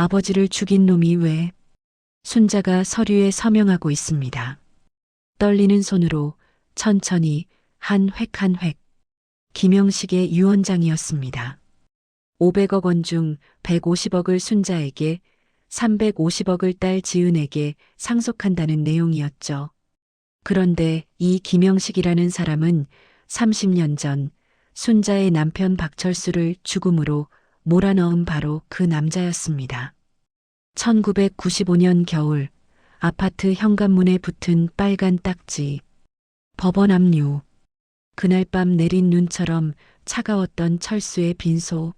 아버지를 죽인 놈이 왜? 순자가 서류에 서명하고 있습니다. 떨리는 손으로 천천히 한 획 한 획. 김영식의 유언장이었습니다. 500억 원 중 150억을 순자에게, 350억을 딸 지은에게 상속한다는 내용이었죠. 그런데 이 김영식이라는 사람은 30년 전 순자의 남편 박철수를 죽음으로 몰아넣은 바로 그 남자였습니다. 1995년 겨울 아파트 현관문에 붙은 빨간 딱지. 법원 압류. 그날 밤 내린 눈처럼 차가웠던 철수의 빈소.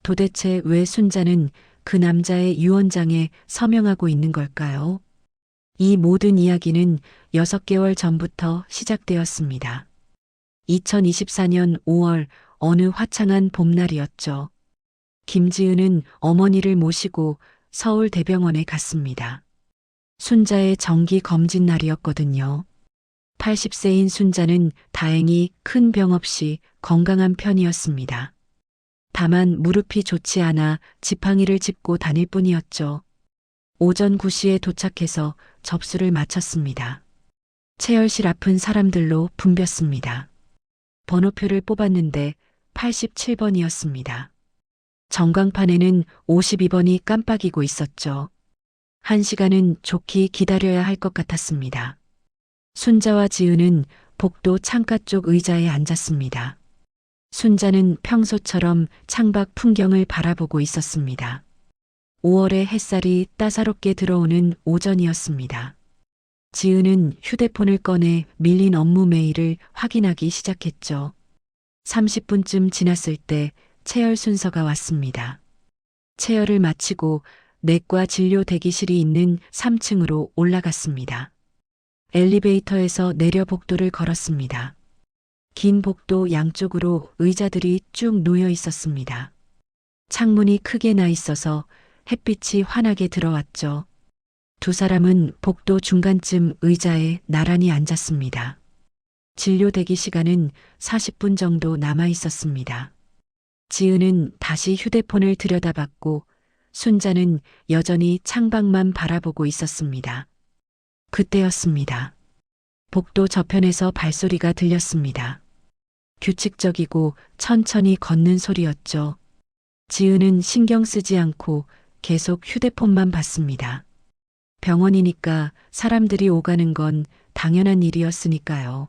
도대체 왜 순자는 그 남자의 유언장에 서명하고 있는 걸까요? 이 모든 이야기는 6개월 전부터 시작되었습니다. 2024년 5월 어느 화창한 봄날이었죠. 김지은은 어머니를 모시고 서울 대병원에 갔습니다. 순자의 정기 검진 날이었거든요. 80세인 순자는 다행히 큰 병 없이 건강한 편이었습니다. 다만 무릎이 좋지 않아 지팡이를 짚고 다닐 뿐이었죠. 오전 9시에 도착해서 접수를 마쳤습니다. 체열실 앞은 사람들로 붐볐습니다. 번호표를 뽑았는데 87번이었습니다. 전광판에는 52번이 깜빡이고 있었죠. 1시간은 좋게 기다려야 할 것 같았습니다. 순자와 지은은 복도 창가 쪽 의자에 앉았습니다. 순자는 평소처럼 창밖 풍경을 바라보고 있었습니다. 5월의 햇살이 따사롭게 들어오는 오전이었습니다. 지은은 휴대폰을 꺼내 밀린 업무 메일을 확인하기 시작했죠. 30분쯤 지났을 때 체열 순서가 왔습니다. 체열을 마치고 내과 진료 대기실이 있는 3층으로 올라갔습니다. 엘리베이터에서 내려 복도를 걸었습니다. 긴 복도 양쪽으로 의자들이 쭉 놓여 있었습니다. 창문이 크게 나 있어서 햇빛이 환하게 들어왔죠. 두 사람은 복도 중간쯤 의자에 나란히 앉았습니다. 진료 대기 시간은 40분 정도 남아 있었습니다. 지은은 다시 휴대폰을 들여다봤고 순자는 여전히 창밖만 바라보고 있었습니다. 그때였습니다. 복도 저편에서 발소리가 들렸습니다. 규칙적이고 천천히 걷는 소리였죠. 지은은 신경 쓰지 않고 계속 휴대폰만 봤습니다. 병원이니까 사람들이 오가는 건 당연한 일이었으니까요.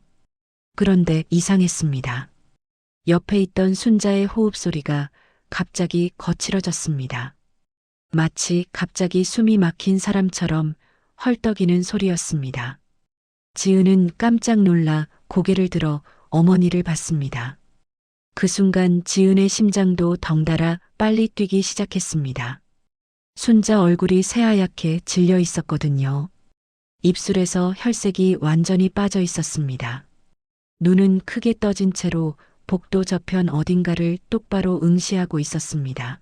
그런데 이상했습니다. 옆에 있던 순자의 호흡 소리가 갑자기 거칠어졌습니다. 마치 갑자기 숨이 막힌 사람처럼 헐떡이는 소리였습니다. 지은은 깜짝 놀라 고개를 들어 어머니를 봤습니다. 그 순간 지은의 심장도 덩달아 빨리 뛰기 시작했습니다. 순자 얼굴이 새하얗게 질려 있었거든요. 입술에서 혈색이 완전히 빠져 있었습니다. 눈은 크게 떠진 채로 복도 저편 어딘가를 똑바로 응시하고 있었습니다.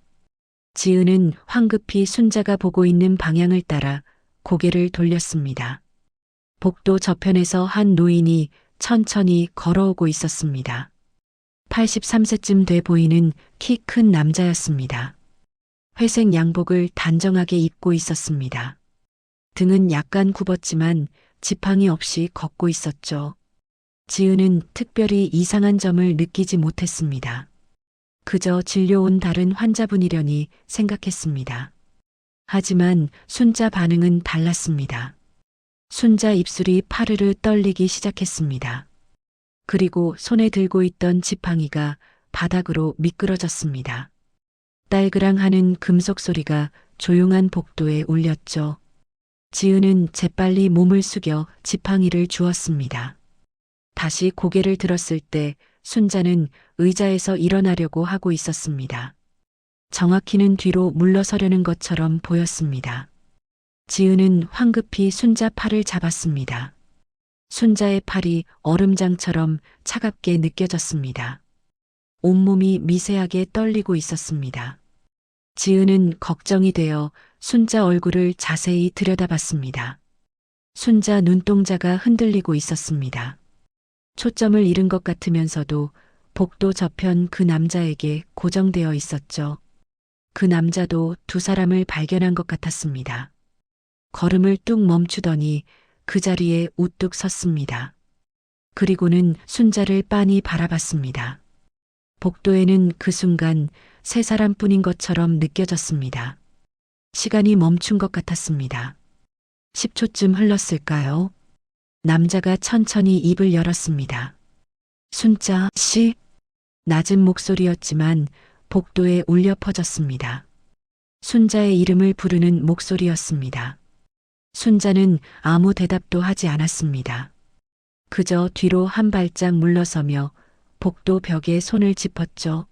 지은은 황급히 순자가 보고 있는 방향을 따라 고개를 돌렸습니다. 복도 저편에서 한 노인이 천천히 걸어오고 있었습니다. 83세쯤 돼 보이는 키 큰 남자였습니다. 회색 양복을 단정하게 입고 있었습니다. 등은 약간 굽었지만 지팡이 없이 걷고 있었죠. 지은은 특별히 이상한 점을 느끼지 못했습니다. 그저 진료 온 다른 환자분이려니 생각했습니다. 하지만 순자 반응은 달랐습니다. 순자 입술이 파르르 떨리기 시작했습니다. 그리고 손에 들고 있던 지팡이가 바닥으로 미끄러졌습니다. 딸그랑하는 금속 소리가 조용한 복도에 울렸죠. 지은은 재빨리 몸을 숙여 지팡이를 주었습니다. 다시 고개를 들었을 때 순자는 의자에서 일어나려고 하고 있었습니다. 정확히는 뒤로 물러서려는 것처럼 보였습니다. 지은은 황급히 순자 팔을 잡았습니다. 순자의 팔이 얼음장처럼 차갑게 느껴졌습니다. 온몸이 미세하게 떨리고 있었습니다. 지은은 걱정이 되어 순자 얼굴을 자세히 들여다봤습니다. 순자 눈동자가 흔들리고 있었습니다. 초점을 잃은 것 같으면서도 복도 저편 그 남자에게 고정되어 있었죠. 그 남자도 두 사람을 발견한 것 같았습니다. 걸음을 뚝 멈추더니 그 자리에 우뚝 섰습니다. 그리고는 순자를 빤히 바라봤습니다. 복도에는 그 순간 세 사람뿐인 것처럼 느껴졌습니다. 시간이 멈춘 것 같았습니다. 10초쯤 흘렀을까요? 남자가 천천히 입을 열었습니다. 순자 씨? 낮은 목소리였지만 복도에 울려 퍼졌습니다. 순자의 이름을 부르는 목소리였습니다. 순자는 아무 대답도 하지 않았습니다. 그저 뒤로 한 발짝 물러서며 복도 벽에 손을 짚었죠.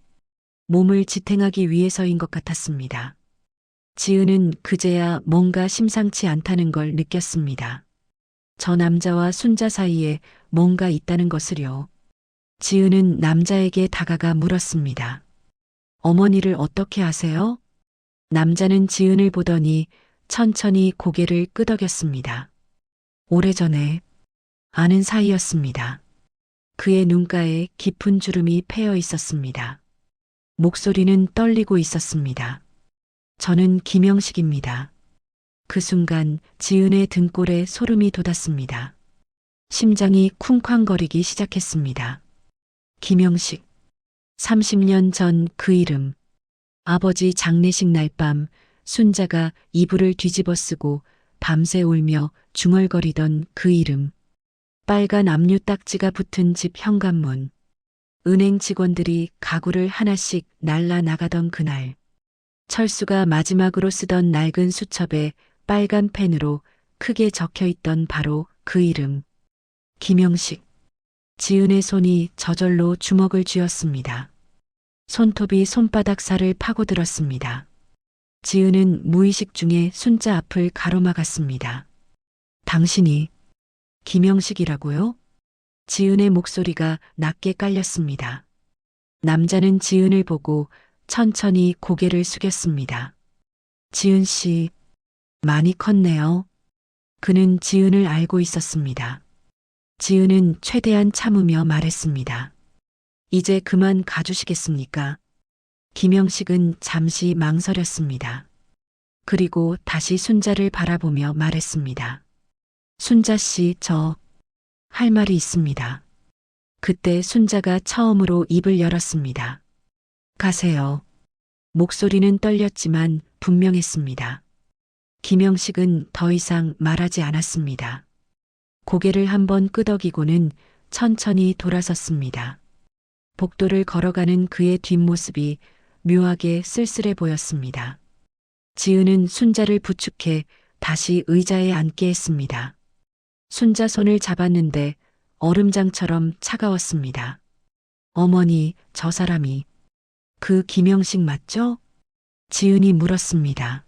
몸을 지탱하기 위해서인 것 같았습니다. 지은은 그제야 뭔가 심상치 않다는 걸 느꼈습니다. 저 남자와 순자 사이에 뭔가 있다는 것을요. 지은은 남자에게 다가가 물었습니다. 어머니를 어떻게 아세요? 남자는 지은을 보더니 천천히 고개를 끄덕였습니다. 오래전에 아는 사이였습니다. 그의 눈가에 깊은 주름이 패여 있었습니다. 목소리는 떨리고 있었습니다. 저는 김영식입니다. 그 순간 지은의 등골에 소름이 돋았습니다. 심장이 쿵쾅거리기 시작했습니다. 김영식. 30년 전 그 이름. 아버지 장례식 날 밤 순자가 이불을 뒤집어 쓰고 밤새 울며 중얼거리던 그 이름. 빨간 압류 딱지가 붙은 집 현관문. 은행 직원들이 가구를 하나씩 날라 나가던 그날. 철수가 마지막으로 쓰던 낡은 수첩에 빨간 펜으로 크게 적혀 있던 바로 그 이름. 김영식. 지은의 손이 저절로 주먹을 쥐었습니다. 손톱이 손바닥 살을 파고들었습니다. 지은은 무의식 중에 순자 앞을 가로막았습니다. 당신이 김영식이라고요? 지은의 목소리가 낮게 깔렸습니다. 남자는 지은을 보고 천천히 고개를 숙였습니다. 지은 씨, 많이 컸네요. 그는 지은을 알고 있었습니다. 지은은 최대한 참으며 말했습니다. 이제 그만 가주시겠습니까? 김영식은 잠시 망설였습니다. 그리고 다시 순자를 바라보며 말했습니다. 순자 씨, 저 할 말이 있습니다. 그때 순자가 처음으로 입을 열었습니다. 가세요. 목소리는 떨렸지만 분명했습니다. 김영식은 더 이상 말하지 않았습니다. 고개를 한번 끄덕이고는 천천히 돌아섰습니다. 복도를 걸어가는 그의 뒷모습이 묘하게 쓸쓸해 보였습니다. 지은은 순자를 부축해 다시 의자에 앉게 했습니다. 순자 손을 잡았는데 얼음장처럼 차가웠습니다. 어머니, 저 사람이 그 김영식 맞죠? 지은이 물었습니다.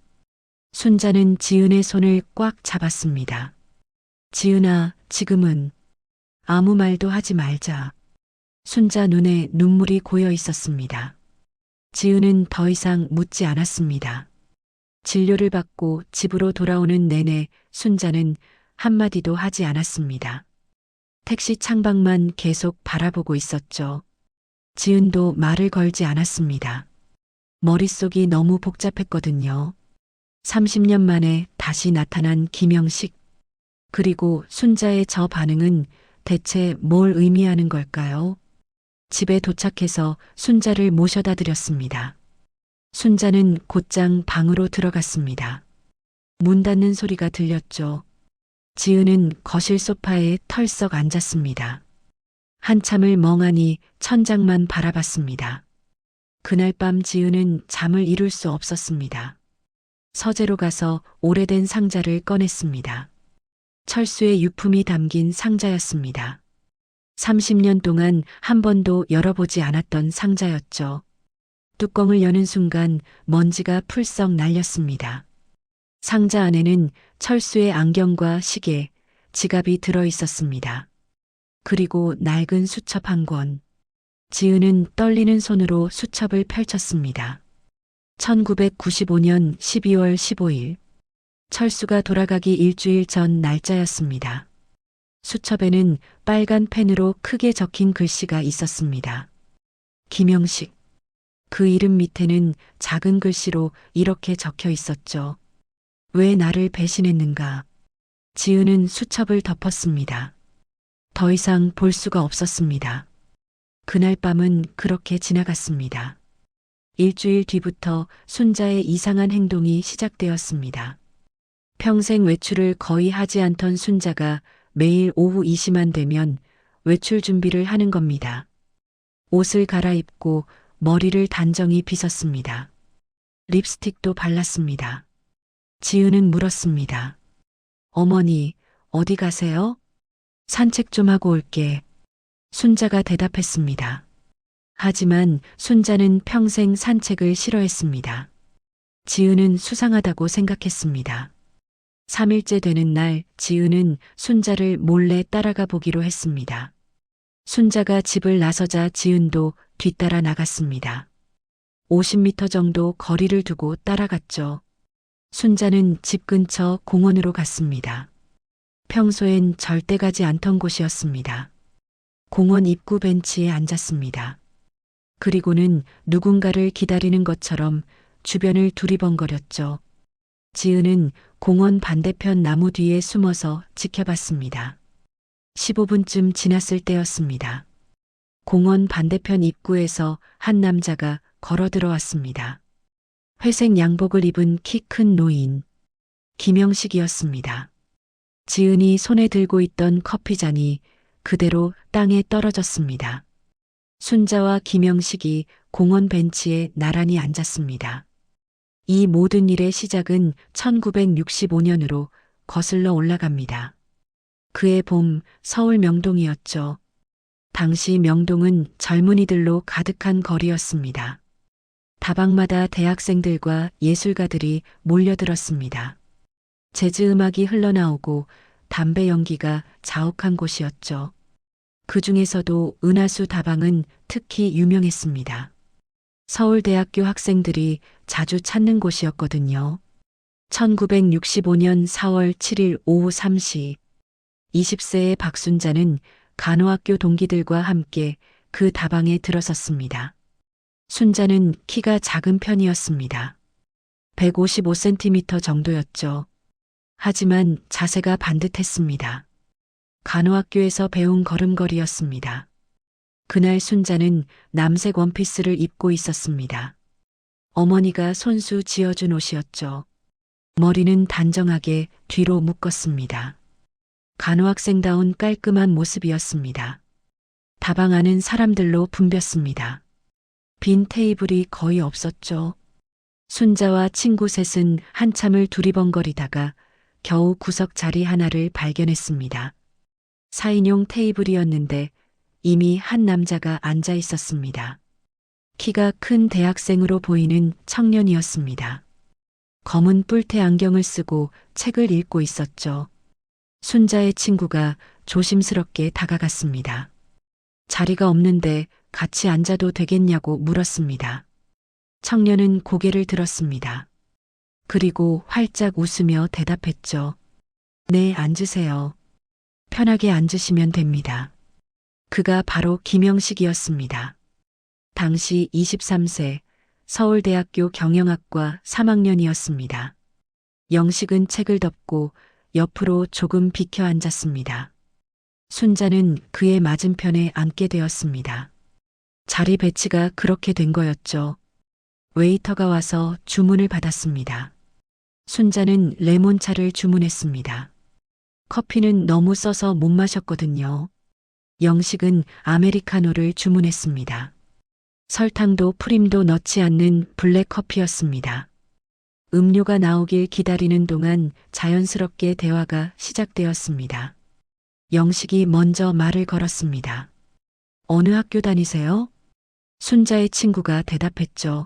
순자는 지은의 손을 꽉 잡았습니다. 지은아, 지금은 아무 말도 하지 말자. 순자 눈에 눈물이 고여 있었습니다. 지은은 더 이상 묻지 않았습니다. 진료를 받고 집으로 돌아오는 내내 순자는 한마디도 하지 않았습니다. 택시 창밖만 계속 바라보고 있었죠. 지은도 말을 걸지 않았습니다. 머릿속이 너무 복잡했거든요. 30년 만에 다시 나타난 김영식. 그리고 순자의 저 반응은 대체 뭘 의미하는 걸까요? 집에 도착해서 순자를 모셔다 드렸습니다. 순자는 곧장 방으로 들어갔습니다. 문 닫는 소리가 들렸죠. 지은은 거실 소파에 털썩 앉았습니다. 한참을 멍하니 천장만 바라봤습니다. 그날 밤 지은은 잠을 이룰 수 없었습니다. 서재로 가서 오래된 상자를 꺼냈습니다. 철수의 유품이 담긴 상자였습니다. 30년 동안 한 번도 열어보지 않았던 상자였죠. 뚜껑을 여는 순간 먼지가 풀썩 날렸습니다. 상자 안에는 철수의 안경과 시계, 지갑이 들어 있었습니다. 그리고 낡은 수첩 한 권. 지은은 떨리는 손으로 수첩을 펼쳤습니다. 1995년 12월 15일. 철수가 돌아가기 일주일 전 날짜였습니다. 수첩에는 빨간 펜으로 크게 적힌 글씨가 있었습니다. 김영식. 그 이름 밑에는 작은 글씨로 이렇게 적혀 있었죠. 왜 나를 배신했는가? 지은은 수첩을 덮었습니다. 더 이상 볼 수가 없었습니다. 그날 밤은 그렇게 지나갔습니다. 일주일 뒤부터 순자의 이상한 행동이 시작되었습니다. 평생 외출을 거의 하지 않던 순자가 매일 오후 2시만 되면 외출 준비를 하는 겁니다. 옷을 갈아입고 머리를 단정히 빗었습니다. 립스틱도 발랐습니다. 지은은 물었습니다. 어머니, 어디 가세요? 산책 좀 하고 올게. 순자가 대답했습니다. 하지만 순자는 평생 산책을 싫어했습니다. 지은은 수상하다고 생각했습니다. 3일째 되는 날 지은은 순자를 몰래 따라가 보기로 했습니다. 순자가 집을 나서자 지은도 뒤따라 나갔습니다. 50m 정도 거리를 두고 따라갔죠. 순자는 집 근처 공원으로 갔습니다. 평소엔 절대 가지 않던 곳이었습니다. 공원 입구 벤치에 앉았습니다. 그리고는 누군가를 기다리는 것처럼 주변을 두리번거렸죠. 지은은 공원 반대편 나무 뒤에 숨어서 지켜봤습니다. 15분쯤 지났을 때였습니다. 공원 반대편 입구에서 한 남자가 걸어 들어왔습니다. 회색 양복을 입은 키 큰 노인, 김영식이었습니다. 지은이 손에 들고 있던 커피잔이 그대로 땅에 떨어졌습니다. 순자와 김영식이 공원 벤치에 나란히 앉았습니다. 이 모든 일의 시작은 1965년으로 거슬러 올라갑니다. 그해 봄 서울 명동이었죠. 당시 명동은 젊은이들로 가득한 거리였습니다. 다방마다 대학생들과 예술가들이 몰려들었습니다. 재즈 음악이 흘러나오고 담배 연기가 자욱한 곳이었죠. 그 중에서도 은하수 다방은 특히 유명했습니다. 서울대학교 학생들이 자주 찾는 곳이었거든요. 1965년 4월 7일 오후 3시, 20세의 박순자는 간호학교 동기들과 함께 그 다방에 들어섰습니다. 순자는 키가 작은 편이었습니다. 155cm 정도였죠. 하지만 자세가 반듯했습니다. 간호학교에서 배운 걸음걸이였습니다. 그날 순자는 남색 원피스를 입고 있었습니다. 어머니가 손수 지어준 옷이었죠. 머리는 단정하게 뒤로 묶었습니다. 간호학생다운 깔끔한 모습이었습니다. 다방 안은 사람들로 붐볐습니다. 빈 테이블이 거의 없었죠. 순자와 친구 셋은 한참을 두리번거리다가 겨우 구석 자리 하나를 발견했습니다. 4인용 테이블이었는데 이미 한 남자가 앉아 있었습니다. 키가 큰 대학생으로 보이는 청년이었습니다. 검은 뿔테 안경을 쓰고 책을 읽고 있었죠. 순자의 친구가 조심스럽게 다가갔습니다. 자리가 없는데 같이 앉아도 되겠냐고 물었습니다. 청년은 고개를 들었습니다. 그리고 활짝 웃으며 대답했죠. 네, 앉으세요. 편하게 앉으시면 됩니다. 그가 바로 김영식이었습니다. 당시 23세, 서울대학교 경영학과 3학년이었습니다. 영식은 책을 덮고 옆으로 조금 비켜 앉았습니다. 순자는 그의 맞은편에 앉게 되었습니다. 자리 배치가 그렇게 된 거였죠. 웨이터가 와서 주문을 받았습니다. 순자는 레몬차를 주문했습니다. 커피는 너무 써서 못 마셨거든요. 영식은 아메리카노를 주문했습니다. 설탕도 프림도 넣지 않는 블랙 커피였습니다. 음료가 나오길 기다리는 동안 자연스럽게 대화가 시작되었습니다. 영식이 먼저 말을 걸었습니다. 어느 학교 다니세요? 순자의 친구가 대답했죠.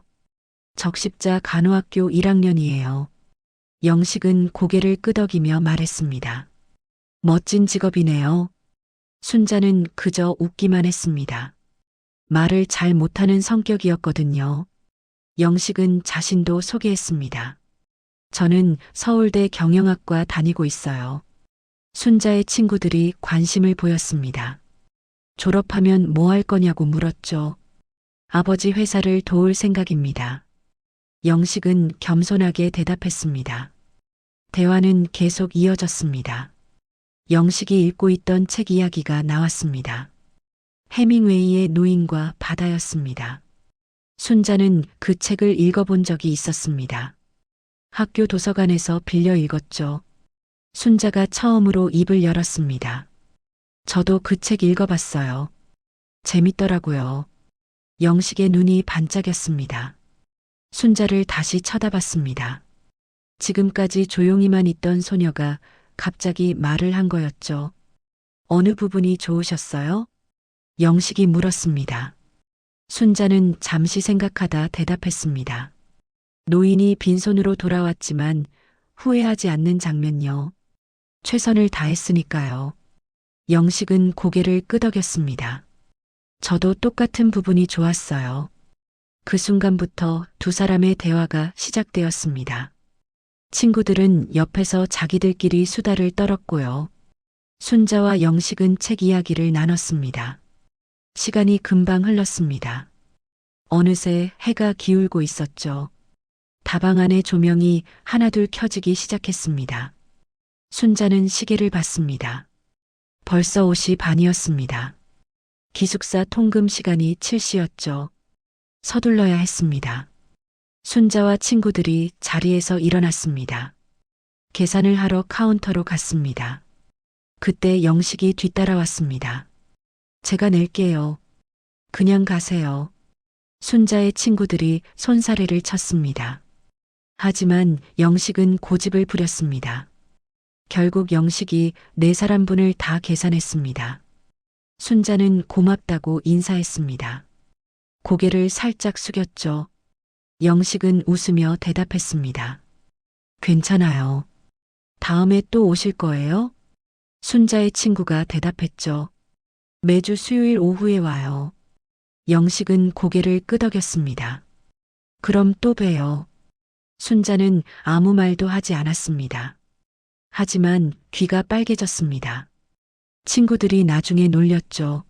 적십자 간호학교 1학년이에요. 영식은 고개를 끄덕이며 말했습니다. 멋진 직업이네요. 순자는 그저 웃기만 했습니다. 말을 잘 못하는 성격이었거든요. 영식은 자신도 소개했습니다. 저는 서울대 경영학과 다니고 있어요. 순자의 친구들이 관심을 보였습니다. 졸업하면 뭐 할 거냐고 물었죠. 아버지 회사를 도울 생각입니다. 영식은 겸손하게 대답했습니다. 대화는 계속 이어졌습니다. 영식이 읽고 있던 책 이야기가 나왔습니다. 해밍웨이의 노인과 바다였습니다. 순자는 그 책을 읽어본 적이 있었습니다. 학교 도서관에서 빌려 읽었죠. 순자가 처음으로 입을 열었습니다. 저도 그 책 읽어봤어요. 재밌더라고요. 영식의 눈이 반짝였습니다. 순자를 다시 쳐다봤습니다. 지금까지 조용히만 있던 소녀가 갑자기 말을 한 거였죠. 어느 부분이 좋으셨어요? 영식이 물었습니다. 순자는 잠시 생각하다 대답했습니다. 노인이 빈손으로 돌아왔지만 후회하지 않는 장면요. 최선을 다했으니까요. 영식은 고개를 끄덕였습니다. 저도 똑같은 부분이 좋았어요. 그 순간부터 두 사람의 대화가 시작되었습니다. 친구들은 옆에서 자기들끼리 수다를 떨었고요. 순자와 영식은 책 이야기를 나눴습니다. 시간이 금방 흘렀습니다. 어느새 해가 기울고 있었죠. 다방 안의 조명이 하나둘 켜지기 시작했습니다. 순자는 시계를 봤습니다. 벌써 5시 반이었습니다. 기숙사 통금 시간이 7시였죠. 서둘러야 했습니다. 순자와 친구들이 자리에서 일어났습니다. 계산을 하러 카운터로 갔습니다. 그때 영식이 뒤따라왔습니다. 제가 낼게요. 그냥 가세요. 순자의 친구들이 손사래를 쳤습니다. 하지만 영식은 고집을 부렸습니다. 결국 영식이 4사람분을 다 계산했습니다. 순자는 고맙다고 인사했습니다. 고개를 살짝 숙였죠. 영식은 웃으며 대답했습니다. 괜찮아요. 다음에 또 오실 거예요? 순자의 친구가 대답했죠. 매주 수요일 오후에 와요. 영식은 고개를 끄덕였습니다. 그럼 또 봬요. 순자는 아무 말도 하지 않았습니다. 하지만 귀가 빨개졌습니다. 친구들이 나중에 놀렸죠.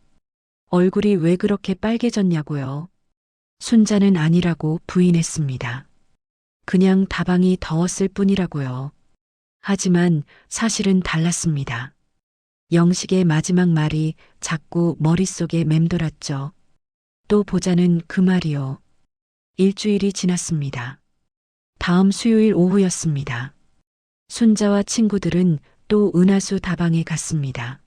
얼굴이 왜 그렇게 빨개졌냐고요. 순자는 아니라고 부인했습니다. 그냥 다방이 더웠을 뿐이라고요. 하지만 사실은 달랐습니다. 영식의 마지막 말이 자꾸 머릿속에 맴돌았죠. 또 보자는 그 말이요. 일주일이 지났습니다. 다음 수요일 오후였습니다. 순자와 친구들은 또 은하수 다방에 갔습니다.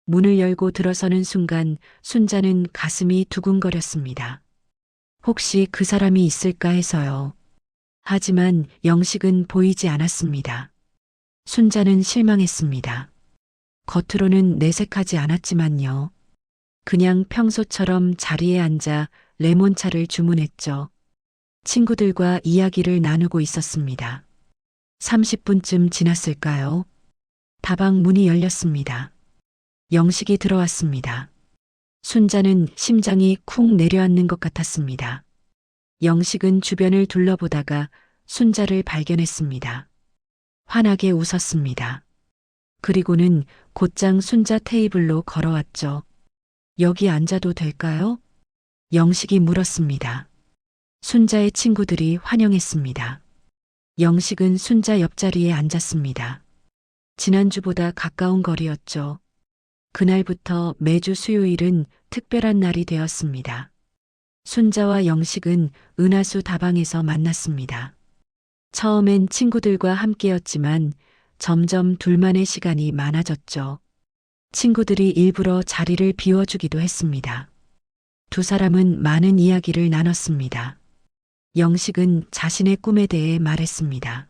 문을 열고 들어서는 순간 순자는 가슴이 두근거렸습니다. 혹시 그 사람이 있을까 해서요. 하지만 영식은 보이지 않았습니다. 순자는 실망했습니다. 겉으로는 내색하지 않았지만요. 그냥 평소처럼 자리에 앉아 레몬차를 주문했죠. 친구들과 이야기를 나누고 있었습니다. 30분쯤 지났을까요? 다방 문이 열렸습니다. 영식이 들어왔습니다. 순자는 심장이 쿵 내려앉는 것 같았습니다. 영식은 주변을 둘러보다가 순자를 발견했습니다. 환하게 웃었습니다. 그리고는 곧장 순자 테이블로 걸어왔죠. 여기 앉아도 될까요? 영식이 물었습니다. 순자의 친구들이 환영했습니다. 영식은 순자 옆자리에 앉았습니다. 지난주보다 가까운 거리였죠. 그날부터 매주 수요일은 특별한 날이 되었습니다. 순자와 영식은 은하수 다방에서 만났습니다. 처음엔 친구들과 함께였지만 점점 둘만의 시간이 많아졌죠. 친구들이 일부러 자리를 비워주기도 했습니다. 두 사람은 많은 이야기를 나눴습니다. 영식은 자신의 꿈에 대해 말했습니다.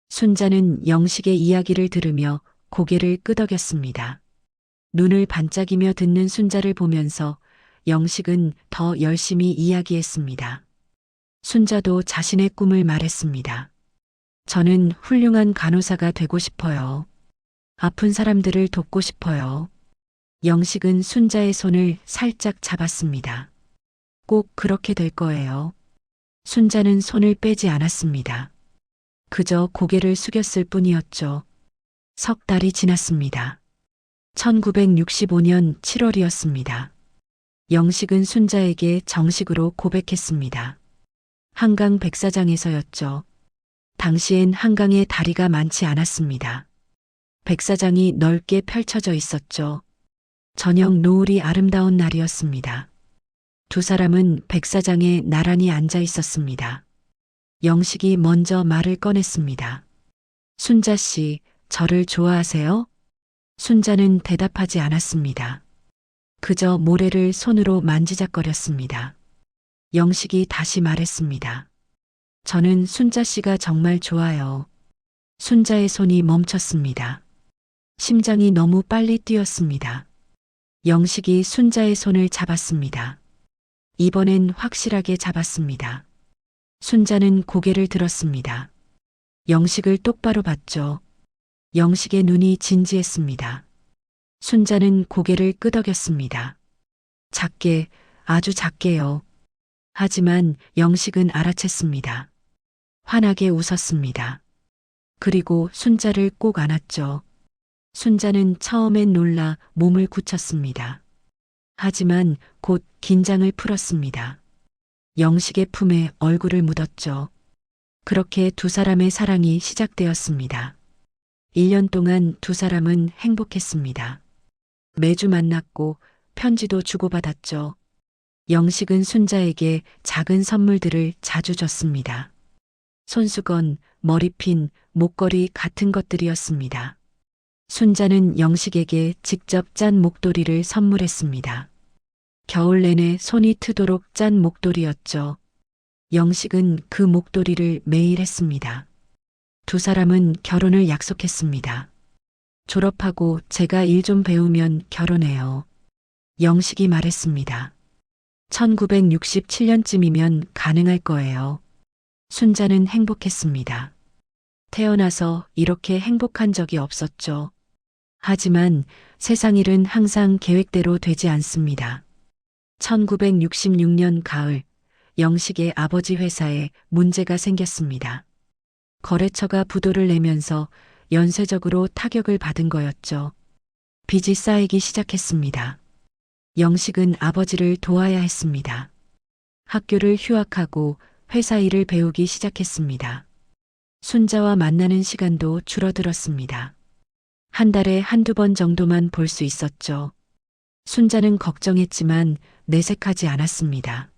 순자는 영식의 이야기를 들으며 고개를 끄덕였습니다. 눈을 반짝이며 듣는 순자를 보면서 영식은 더 열심히 이야기했습니다. 순자도 자신의 꿈을 말했습니다. 저는 훌륭한 간호사가 되고 싶어요. 아픈 사람들을 돕고 싶어요. 영식은 순자의 손을 살짝 잡았습니다. 꼭 그렇게 될 거예요. 순자는 손을 빼지 않았습니다. 그저 고개를 숙였을 뿐이었죠. 석 달이 지났습니다. 1965년 7월이었습니다. 영식은 순자에게 정식으로 고백했습니다. 한강 백사장에서였죠. 당시엔 한강에 다리가 많지 않았습니다. 백사장이 넓게 펼쳐져 있었죠. 저녁 노을이 아름다운 날이었습니다. 두 사람은 백사장에 나란히 앉아 있었습니다. 영식이 먼저 말을 꺼냈습니다. 순자 씨, 저를 좋아하세요? 순자는 대답하지 않았습니다. 그저 모래를 손으로 만지작거렸습니다. 영식이 다시 말했습니다. 저는 순자 씨가 정말 좋아요. 순자의 손이 멈췄습니다. 심장이 너무 빨리 뛰었습니다. 영식이 순자의 손을 잡았습니다. 이번엔 확실하게 잡았습니다. 순자는 고개를 들었습니다. 영식을 똑바로 봤죠. 영식의 눈이 진지했습니다. 순자는 고개를 끄덕였습니다. 작게, 아주 작게요. 하지만 영식은 알아챘습니다. 환하게 웃었습니다. 그리고 순자를 꼭 안았죠. 순자는 처음엔 놀라 몸을 굳혔습니다. 하지만 곧 긴장을 풀었습니다. 영식의 품에 얼굴을 묻었죠. 그렇게 두 사람의 사랑이 시작되었습니다. 1년 동안 두 사람은 행복했습니다. 매주 만났고 편지도 주고받았죠. 영식은 순자에게 작은 선물들을 자주 줬습니다. 손수건, 머리핀, 목걸이 같은 것들이었습니다. 순자는 영식에게 직접 짠 목도리를 선물했습니다. 겨울 내내 손이 트도록 짠 목도리였죠. 영식은 그 목도리를 매일 했습니다. 두 사람은 결혼을 약속했습니다. 졸업하고 제가 일 좀 배우면 결혼해요. 영식이 말했습니다. 1967년쯤이면 가능할 거예요. 순자는 행복했습니다. 태어나서 이렇게 행복한 적이 없었죠. 하지만 세상 일은 항상 계획대로 되지 않습니다. 1966년 가을, 영식의 아버지 회사에 문제가 생겼습니다. 거래처가 부도를 내면서 연쇄적으로 타격을 받은 거였죠. 빚이 쌓이기 시작했습니다. 영식은 아버지를 도와야 했습니다. 학교를 휴학하고 회사 일을 배우기 시작했습니다. 순자와 만나는 시간도 줄어들었습니다. 한 달에 한두 번 정도만 볼 수 있었죠. 순자는 걱정했지만 내색하지 않았습니다.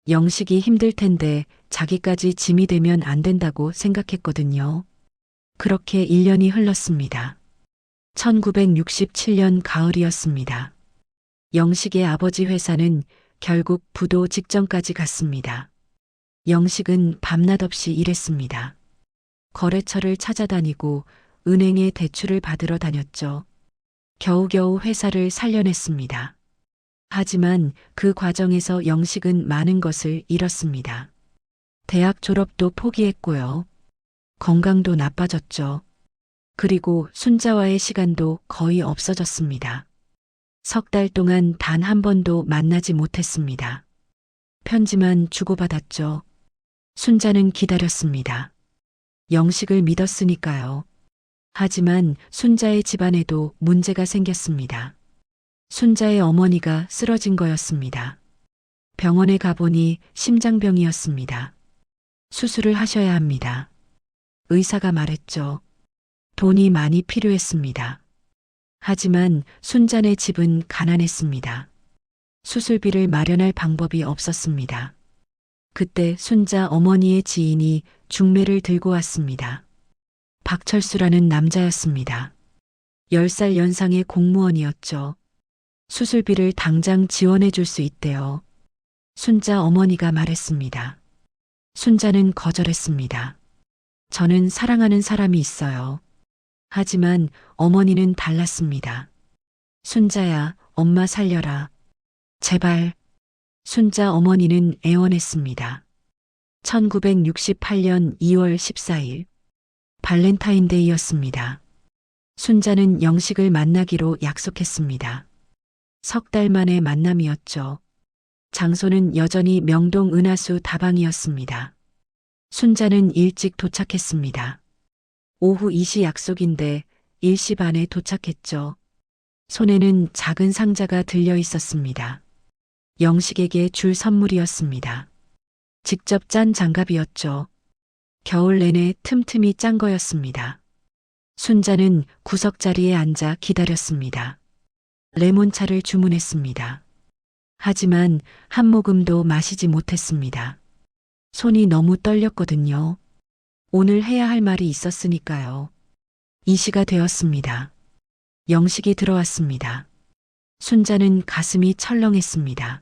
영식이 힘들 텐데 자기까지 짐이 되면 안 된다고 생각했거든요. 그렇게 1년이 흘렀습니다. 1967년 가을이었습니다. 영식의 아버지 회사는 결국 부도 직전까지 갔습니다. 영식은 밤낮 없이 일했습니다. 거래처를 찾아다니고 은행에 대출을 받으러 다녔죠. 겨우겨우 회사를 살려냈습니다. 하지만 그 과정에서 영식은 많은 것을 잃었습니다. 대학 졸업도 포기했고요. 건강도 나빠졌죠. 그리고 순자와의 시간도 거의 없어졌습니다. 석 달 동안 단 한 번도 만나지 못했습니다. 편지만 주고받았죠. 순자는 기다렸습니다. 영식을 믿었으니까요. 하지만 순자의 집안에도 문제가 생겼습니다. 순자의 어머니가 쓰러진 거였습니다. 병원에 가보니 심장병이었습니다. 수술을 하셔야 합니다. 의사가 말했죠. 돈이 많이 필요했습니다. 하지만 순자네 집은 가난했습니다. 수술비를 마련할 방법이 없었습니다. 그때 순자 어머니의 지인이 중매를 들고 왔습니다. 박철수라는 남자였습니다. 10살 연상의 공무원이었죠. 수술비를 당장 지원해 줄 수 있대요. 순자 어머니가 말했습니다. 순자는 거절했습니다. 저는 사랑하는 사람이 있어요. 하지만 어머니는 달랐습니다. 순자야, 엄마 살려라. 제발. 순자 어머니는 애원했습니다. 1968년 2월 14일. 발렌타인데이였습니다. 순자는 영식을 만나기로 약속했습니다. 석 달 만의 만남이었죠. 장소는 여전히 명동 은하수 다방이었습니다. 순자는 일찍 도착했습니다. 오후 2시 약속인데 1시 반에 도착했죠. 손에는 작은 상자가 들려 있었습니다. 영식에게 줄 선물이었습니다. 직접 짠 장갑이었죠. 겨울 내내 틈틈이 짠 거였습니다. 순자는 구석자리에 앉아 기다렸습니다. 레몬차를 주문했습니다. 하지만 한 모금도 마시지 못했습니다. 손이 너무 떨렸거든요. 오늘 해야 할 말이 있었으니까요. 2시가 되었습니다. 영식이 들어왔습니다. 순자는 가슴이 철렁했습니다.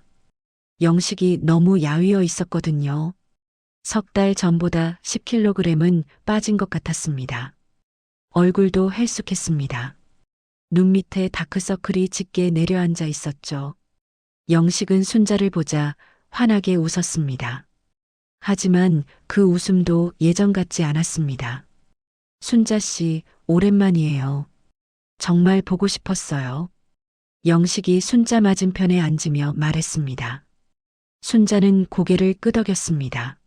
영식이 너무 야위어 있었거든요. 석 달 전보다 10kg은 빠진 것 같았습니다. 얼굴도 헬쑥했습니다. 눈 밑에 다크서클이 짙게 내려앉아 있었죠. 영식은 순자를 보자 환하게 웃었습니다. 하지만 그 웃음도 예전 같지 않았습니다. 순자 씨, 오랜만이에요. 정말 보고 싶었어요. 영식이 순자 맞은편에 앉으며 말했습니다. 순자는 고개를 끄덕였습니다.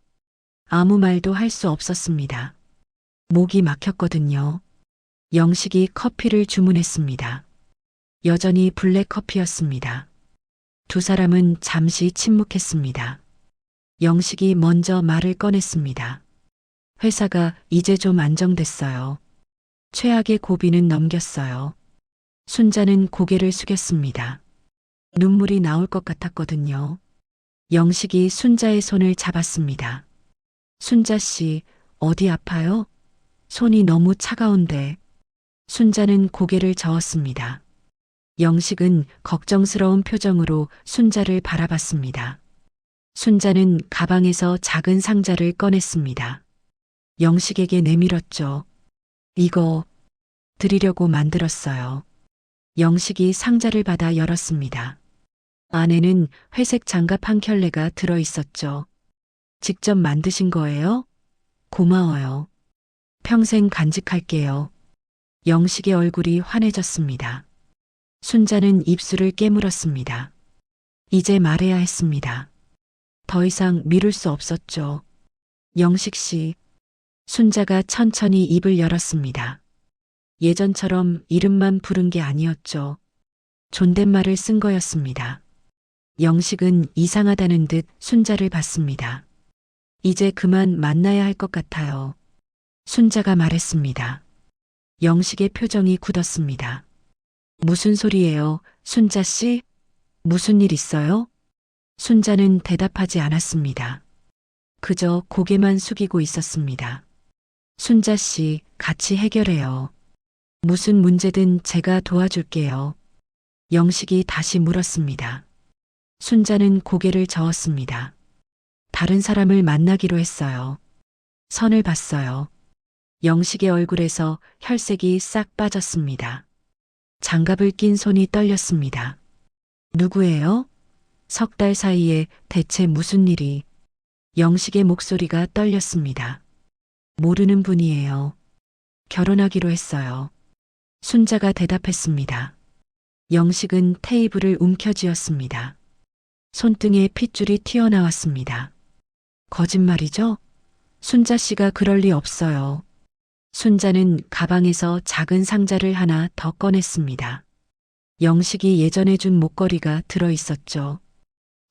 아무 말도 할 수 없었습니다. 목이 막혔거든요. 영식이 커피를 주문했습니다. 여전히 블랙커피였습니다. 두 사람은 잠시 침묵했습니다. 영식이 먼저 말을 꺼냈습니다. 회사가 이제 좀 안정됐어요. 최악의 고비는 넘겼어요. 순자는 고개를 숙였습니다. 눈물이 나올 것 같았거든요. 영식이 순자의 손을 잡았습니다. 순자 씨, 어디 아파요? 손이 너무 차가운데. 순자는 고개를 저었습니다. 영식은 걱정스러운 표정으로 순자를 바라봤습니다. 순자는 가방에서 작은 상자를 꺼냈습니다. 영식에게 내밀었죠. 이거 드리려고 만들었어요. 영식이 상자를 받아 열었습니다. 안에는 회색 장갑 한 켤레가 들어 있었죠. 직접 만드신 거예요? 고마워요. 평생 간직할게요. 영식의 얼굴이 환해졌습니다. 순자는 입술을 깨물었습니다. 이제 말해야 했습니다. 더 이상 미룰 수 없었죠. 영식 씨. 순자가 천천히 입을 열었습니다. 예전처럼 이름만 부른 게 아니었죠. 존댓말을 쓴 거였습니다. 영식은 이상하다는 듯 순자를 봤습니다. 이제 그만 만나야 할 것 같아요. 순자가 말했습니다. 영식의 표정이 굳었습니다. 무슨 소리예요, 순자 씨? 무슨 일 있어요? 순자는 대답하지 않았습니다. 그저 고개만 숙이고 있었습니다. 순자 씨, 같이 해결해요. 무슨 문제든 제가 도와줄게요. 영식이 다시 물었습니다. 순자는 고개를 저었습니다. 다른 사람을 만나기로 했어요. 선을 봤어요. 영식의 얼굴에서 혈색이 싹 빠졌습니다. 장갑을 낀 손이 떨렸습니다. 누구예요? 석 달 사이에 대체 무슨 일이? 영식의 목소리가 떨렸습니다. 모르는 분이에요. 결혼하기로 했어요. 순자가 대답했습니다. 영식은 테이블을 움켜쥐었습니다. 손등에 핏줄이 튀어나왔습니다. 거짓말이죠? 순자 씨가 그럴 리 없어요. 순자는 가방에서 작은 상자를 하나 더 꺼냈습니다. 영식이 예전에 준 목걸이가 들어 있었죠.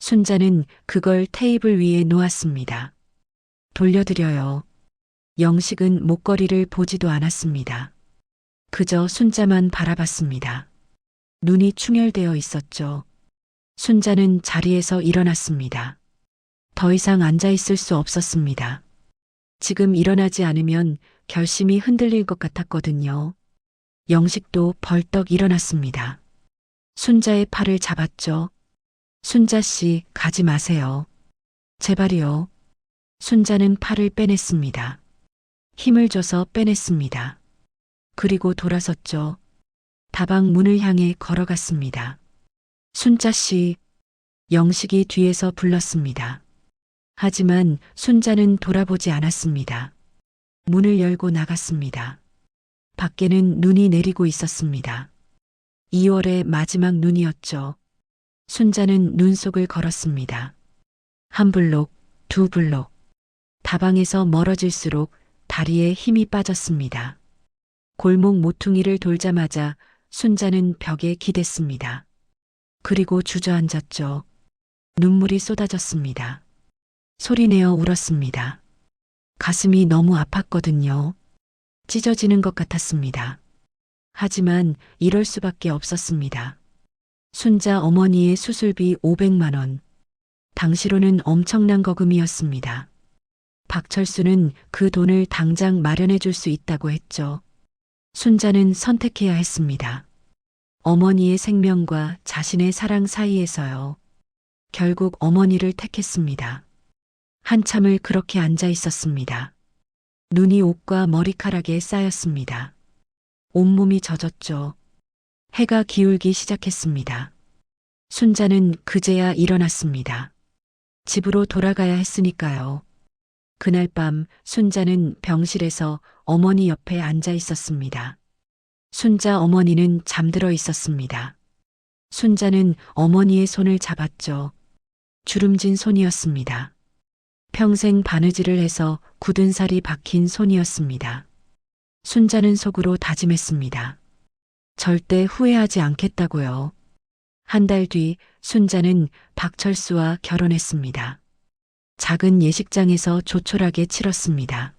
순자는 그걸 테이블 위에 놓았습니다. 돌려드려요. 영식은 목걸이를 보지도 않았습니다. 그저 순자만 바라봤습니다. 눈이 충혈되어 있었죠. 순자는 자리에서 일어났습니다. 더 이상 앉아 있을 수 없었습니다. 지금 일어나지 않으면 결심이 흔들릴 것 같았거든요. 영식도 벌떡 일어났습니다. 순자의 팔을 잡았죠. 순자 씨, 가지 마세요. 제발이요. 순자는 팔을 빼냈습니다. 힘을 줘서 빼냈습니다. 그리고 돌아섰죠. 다방 문을 향해 걸어갔습니다. 순자 씨, 영식이 뒤에서 불렀습니다. 하지만 순자는 돌아보지 않았습니다. 문을 열고 나갔습니다. 밖에는 눈이 내리고 있었습니다. 2월의 마지막 눈이었죠. 순자는 눈 속을 걸었습니다. 한 블록, 두 블록. 다방에서 멀어질수록 다리에 힘이 빠졌습니다. 골목 모퉁이를 돌자마자 순자는 벽에 기댔습니다. 그리고 주저앉았죠. 눈물이 쏟아졌습니다. 소리내어 울었습니다. 가슴이 너무 아팠거든요. 찢어지는 것 같았습니다. 하지만 이럴 수밖에 없었습니다. 순자 어머니의 수술비 500만 원. 당시로는 엄청난 거금이었습니다. 박철수는 그 돈을 당장 마련해 줄 수 있다고 했죠. 순자는 선택해야 했습니다. 어머니의 생명과 자신의 사랑 사이에서요. 결국 어머니를 택했습니다. 한참을 그렇게 앉아 있었습니다. 눈이 옷과 머리카락에 쌓였습니다. 온몸이 젖었죠. 해가 기울기 시작했습니다. 순자는 그제야 일어났습니다. 집으로 돌아가야 했으니까요. 그날 밤 순자는 병실에서 어머니 옆에 앉아 있었습니다. 순자 어머니는 잠들어 있었습니다. 순자는 어머니의 손을 잡았죠. 주름진 손이었습니다. 평생 바느질을 해서 굳은 살이 박힌 손이었습니다. 순자는 속으로 다짐했습니다. 절대 후회하지 않겠다고요. 한 달 뒤 순자는 박철수와 결혼했습니다. 작은 예식장에서 조촐하게 치렀습니다.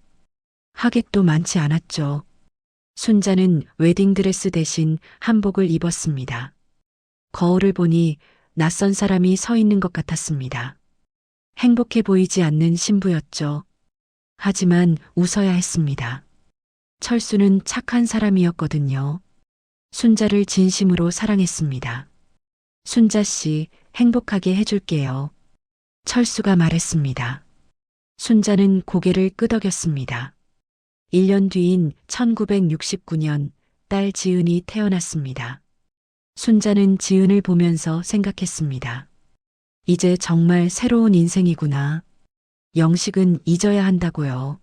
하객도 많지 않았죠. 순자는 웨딩드레스 대신 한복을 입었습니다. 거울을 보니 낯선 사람이 서 있는 것 같았습니다. 행복해 보이지 않는 신부였죠. 하지만 웃어야 했습니다. 철수는 착한 사람이었거든요. 순자를 진심으로 사랑했습니다. 순자 씨, 행복하게 해줄게요. 철수가 말했습니다. 순자는 고개를 끄덕였습니다. 1년 뒤인 1969년 딸 지은이 태어났습니다. 순자는 지은을 보면서 생각했습니다. 이제 정말 새로운 인생이구나. 영식은 잊어야 한다고요.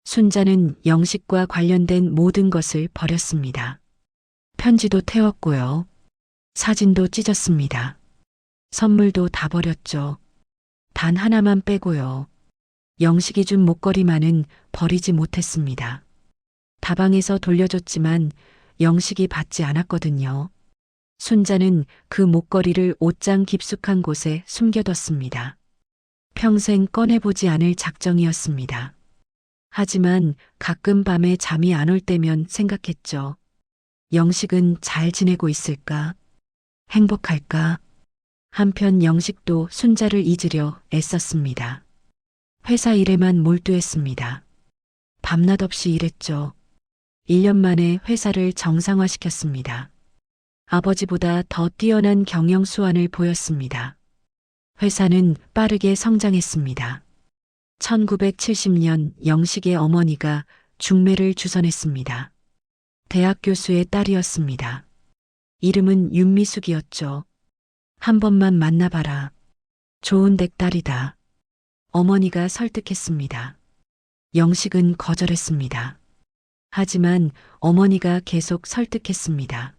순자는 영식과 관련된 모든 것을 버렸습니다. 편지도 태웠고요. 사진도 찢었습니다. 선물도 다 버렸죠. 단 하나만 빼고요. 영식이 준 목걸이만은 버리지 못했습니다. 다방에서 돌려줬지만 영식이 받지 않았거든요. 순자는 그 목걸이를 옷장 깊숙한 곳에 숨겨뒀습니다. 평생 꺼내보지 않을 작정이었습니다. 하지만 가끔 밤에 잠이 안 올 때면 생각했죠. 영식은 잘 지내고 있을까? 행복할까? 한편 영식도 순자를 잊으려 애썼습니다. 회사 일에만 몰두했습니다. 밤낮 없이 일했죠. 1년 만에 회사를 정상화시켰습니다. 아버지보다 더 뛰어난 경영 수완을 보였습니다. 회사는 빠르게 성장했습니다. 1970년 영식의 어머니가 중매를 주선했습니다. 대학 교수의 딸이었습니다. 이름은 윤미숙이었죠. 한 번만 만나봐라. 좋은 댁 딸이다. 어머니가 설득했습니다. 영식은 거절했습니다. 하지만 어머니가 계속 설득했습니다.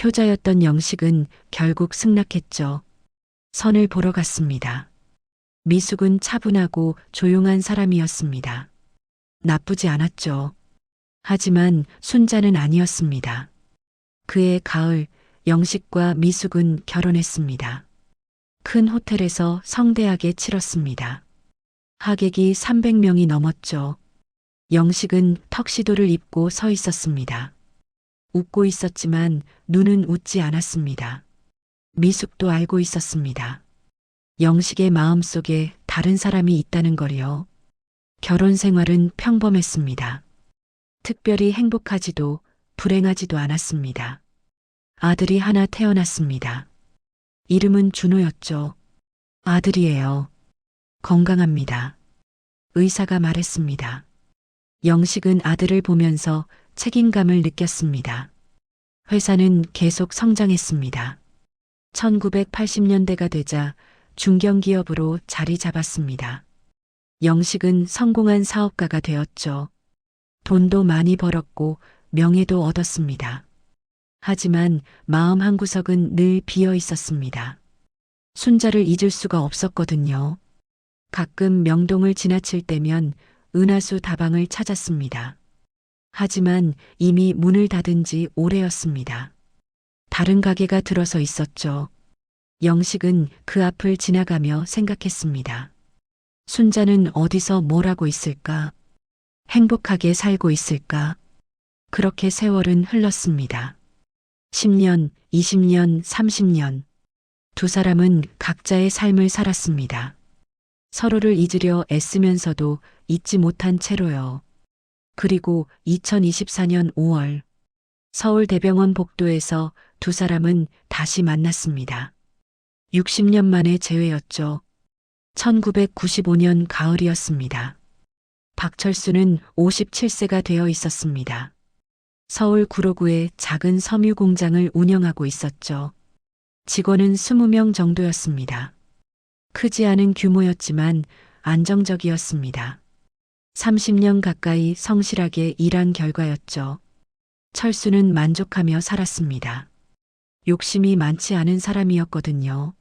효자였던 영식은 결국 승낙했죠. 선을 보러 갔습니다. 미숙은 차분하고 조용한 사람이었습니다. 나쁘지 않았죠. 하지만 순자는 아니었습니다. 그해 가을 영식과 미숙은 결혼했습니다. 큰 호텔에서 성대하게 치렀습니다. 하객이 300명이 넘었죠. 영식은 턱시도를 입고 서 있었습니다. 웃고 있었지만 눈은 웃지 않았습니다. 미숙도 알고 있었습니다. 영식의 마음속에 다른 사람이 있다는 걸요. 결혼 생활은 평범했습니다. 특별히 행복하지도 불행하지도 않았습니다. 아들이 하나 태어났습니다. 이름은 준호였죠. 아들이에요. 건강합니다. 의사가 말했습니다. 영식은 아들을 보면서 책임감을 느꼈습니다. 회사는 계속 성장했습니다. 1980년대가 되자 중견기업으로 자리 잡았습니다. 영식은 성공한 사업가가 되었죠. 돈도 많이 벌었고 명예도 얻었습니다. 하지만 마음 한구석은 늘 비어 있었습니다. 순자를 잊을 수가 없었거든요. 가끔 명동을 지나칠 때면 은하수 다방을 찾았습니다. 하지만 이미 문을 닫은 지 오래였습니다. 다른 가게가 들어서 있었죠. 영식은 그 앞을 지나가며 생각했습니다. 순자는 어디서 뭘 하고 있을까? 행복하게 살고 있을까? 그렇게 세월은 흘렀습니다. 10년, 20년, 30년. 두 사람은 각자의 삶을 살았습니다. 서로를 잊으려 애쓰면서도 잊지 못한 채로요. 그리고 2024년 5월, 서울대병원 복도에서 두 사람은 다시 만났습니다. 60년 만의 재회였죠. 1995년 가을이었습니다. 박철수는 57세가 되어 있었습니다. 서울 구로구의 작은 섬유 공장을 운영하고 있었죠. 직원은 20명 정도였습니다. 크지 않은 규모였지만 안정적이었습니다. 30년 가까이 성실하게 일한 결과였죠. 철수는 만족하며 살았습니다. 욕심이 많지 않은 사람이었거든요.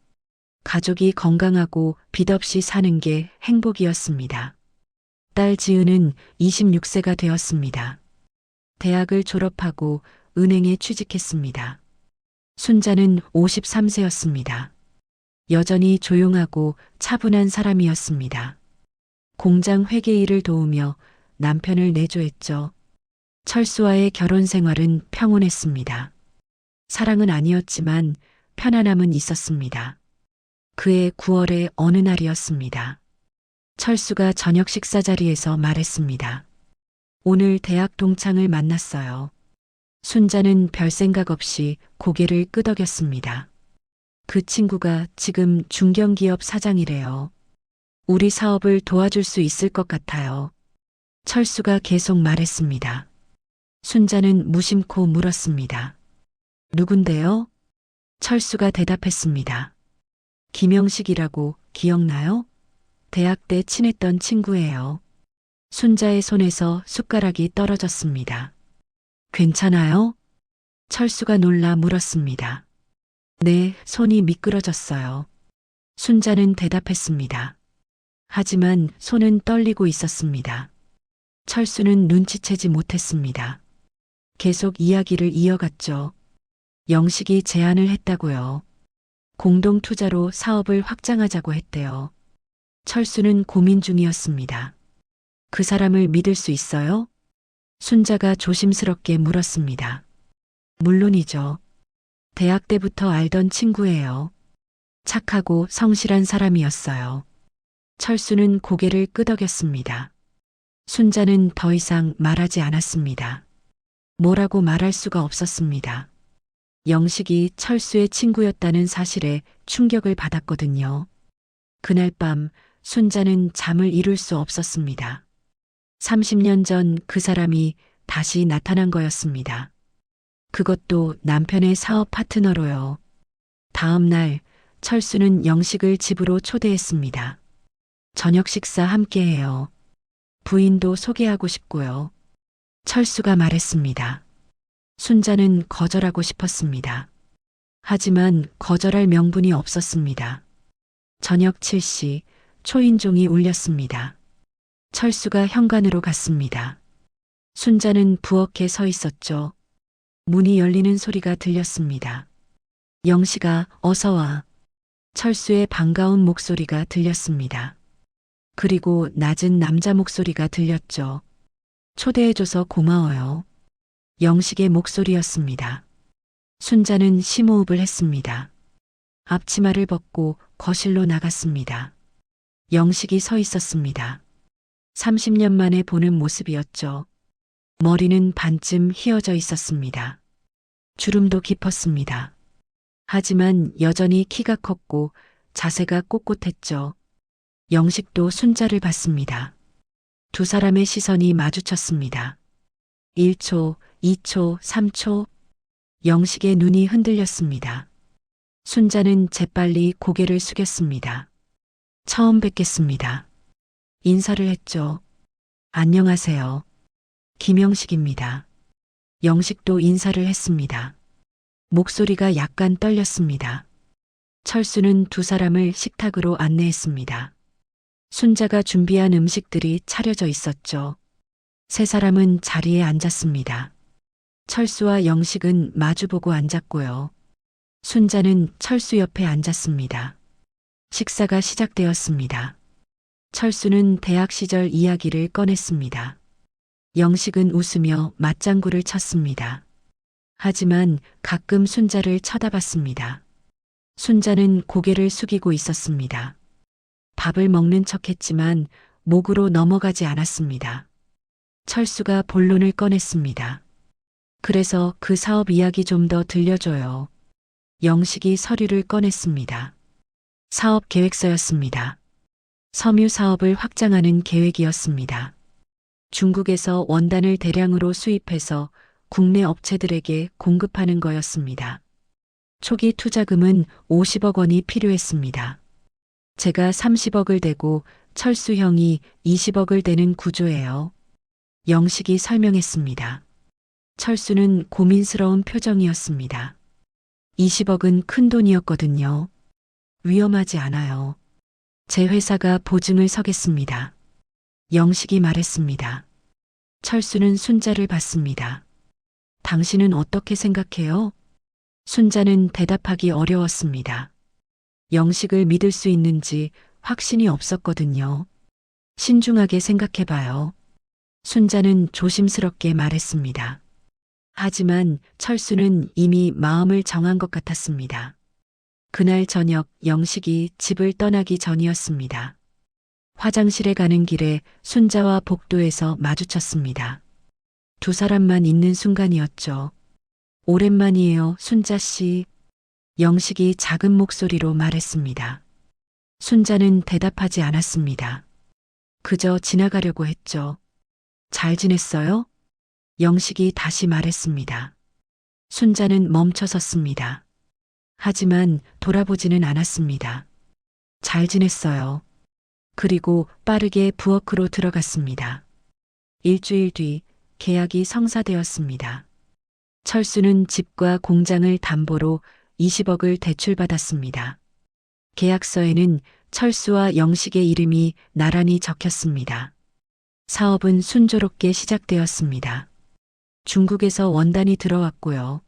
가족이 건강하고 빚 없이 사는 게 행복이었습니다. 딸 지은은 26세가 되었습니다. 대학을 졸업하고 은행에 취직했습니다. 순자는 53세였습니다. 여전히 조용하고 차분한 사람이었습니다. 공장 회계 일을 도우며 남편을 내조했죠. 철수와의 결혼 생활은 평온했습니다. 사랑은 아니었지만 편안함은 있었습니다. 그해 9월의 어느 날이었습니다. 철수가 저녁 식사 자리에서 말했습니다. 오늘 대학 동창을 만났어요. 순자는 별 생각 없이 고개를 끄덕였습니다. 그 친구가 지금 중견기업 사장이래요. 우리 사업을 도와줄 수 있을 것 같아요. 철수가 계속 말했습니다. 순자는 무심코 물었습니다. 누군데요? 철수가 대답했습니다. 김영식이라고 기억나요? 대학 때 친했던 친구예요. 순자의 손에서 숟가락이 떨어졌습니다. 괜찮아요? 철수가 놀라 물었습니다. 네, 손이 미끄러졌어요. 순자는 대답했습니다. 하지만 손은 떨리고 있었습니다. 철수는 눈치채지 못했습니다. 계속 이야기를 이어갔죠. 영식이 제안을 했다고요. 공동 투자로 사업을 확장하자고 했대요. 철수는 고민 중이었습니다. 그 사람을 믿을 수 있어요? 순자가 조심스럽게 물었습니다. 물론이죠. 대학 때부터 알던 친구예요. 착하고 성실한 사람이었어요. 철수는 고개를 끄덕였습니다. 순자는 더 이상 말하지 않았습니다. 뭐라고 말할 수가 없었습니다. 영식이 철수의 친구였다는 사실에 충격을 받았거든요. 그날 밤 순자는 잠을 이룰 수 없었습니다. 30년 전 그 사람이 다시 나타난 거였습니다. 그것도 남편의 사업 파트너로요. 다음 날 철수는 영식을 집으로 초대했습니다. 저녁 식사 함께해요. 부인도 소개하고 싶고요. 철수가 말했습니다. 순자는 거절하고 싶었습니다. 하지만 거절할 명분이 없었습니다. 저녁 7시 초인종이 울렸습니다. 철수가 현관으로 갔습니다. 순자는 부엌에 서 있었죠. 문이 열리는 소리가 들렸습니다. 영식아, 어서 와. 철수의 반가운 목소리가 들렸습니다. 그리고 낮은 남자 목소리가 들렸죠. 초대해줘서 고마워요. 영식의 목소리였습니다. 순자는 심호흡을 했습니다. 앞치마를 벗고 거실로 나갔습니다. 영식이 서 있었습니다. 30년 만에 보는 모습이었죠. 머리는 반쯤 휘어져 있었습니다. 주름도 깊었습니다. 하지만 여전히 키가 컸고 자세가 꼿꼿했죠. 영식도 순자를 봤습니다. 두 사람의 시선이 마주쳤습니다. 1초, 2초, 3초. 영식의 눈이 흔들렸습니다. 순자는 재빨리 고개를 숙였습니다. 처음 뵙겠습니다. 인사를 했죠. 안녕하세요. 김영식입니다. 영식도 인사를 했습니다. 목소리가 약간 떨렸습니다. 철수는 두 사람을 식탁으로 안내했습니다. 순자가 준비한 음식들이 차려져 있었죠. 세 사람은 자리에 앉았습니다. 철수와 영식은 마주보고 앉았고요. 순자는 철수 옆에 앉았습니다. 식사가 시작되었습니다. 철수는 대학 시절 이야기를 꺼냈습니다. 영식은 웃으며 맞장구를 쳤습니다. 하지만 가끔 순자를 쳐다봤습니다. 순자는 고개를 숙이고 있었습니다. 밥을 먹는 척했지만 목으로 넘어가지 않았습니다. 철수가 본론을 꺼냈습니다. 그래서 그 사업 이야기 좀 더 들려줘요. 영식이 서류를 꺼냈습니다. 사업 계획서였습니다. 섬유 사업을 확장하는 계획이었습니다. 중국에서 원단을 대량으로 수입해서 국내 업체들에게 공급하는 거였습니다. 초기 투자금은 50억 원이 필요했습니다. 제가 30억을 대고 철수 형이 20억을 대는 구조예요. 영식이 설명했습니다. 철수는 고민스러운 표정이었습니다. 20억은 큰 돈이었거든요. 위험하지 않아요. 제 회사가 보증을 서겠습니다. 영식이 말했습니다. 철수는 순자를 봤습니다. 당신은 어떻게 생각해요? 순자는 대답하기 어려웠습니다. 영식을 믿을 수 있는지 확신이 없었거든요. 신중하게 생각해봐요. 순자는 조심스럽게 말했습니다. 하지만 철수는 이미 마음을 정한 것 같았습니다. 그날 저녁 영식이 집을 떠나기 전이었습니다. 화장실에 가는 길에 순자와 복도에서 마주쳤습니다. 두 사람만 있는 순간이었죠. 오랜만이에요, 순자 씨. 영식이 작은 목소리로 말했습니다. 순자는 대답하지 않았습니다. 그저 지나가려고 했죠. 잘 지냈어요? 영식이 다시 말했습니다. 순자는 멈춰섰습니다. 하지만 돌아보지는 않았습니다. 잘 지냈어요. 그리고 빠르게 부엌으로 들어갔습니다. 일주일 뒤 계약이 성사되었습니다. 철수는 집과 공장을 담보로 20억을 대출받았습니다. 계약서에는 철수와 영식의 이름이 나란히 적혔습니다. 사업은 순조롭게 시작되었습니다. 중국에서 원단이 들어왔고요.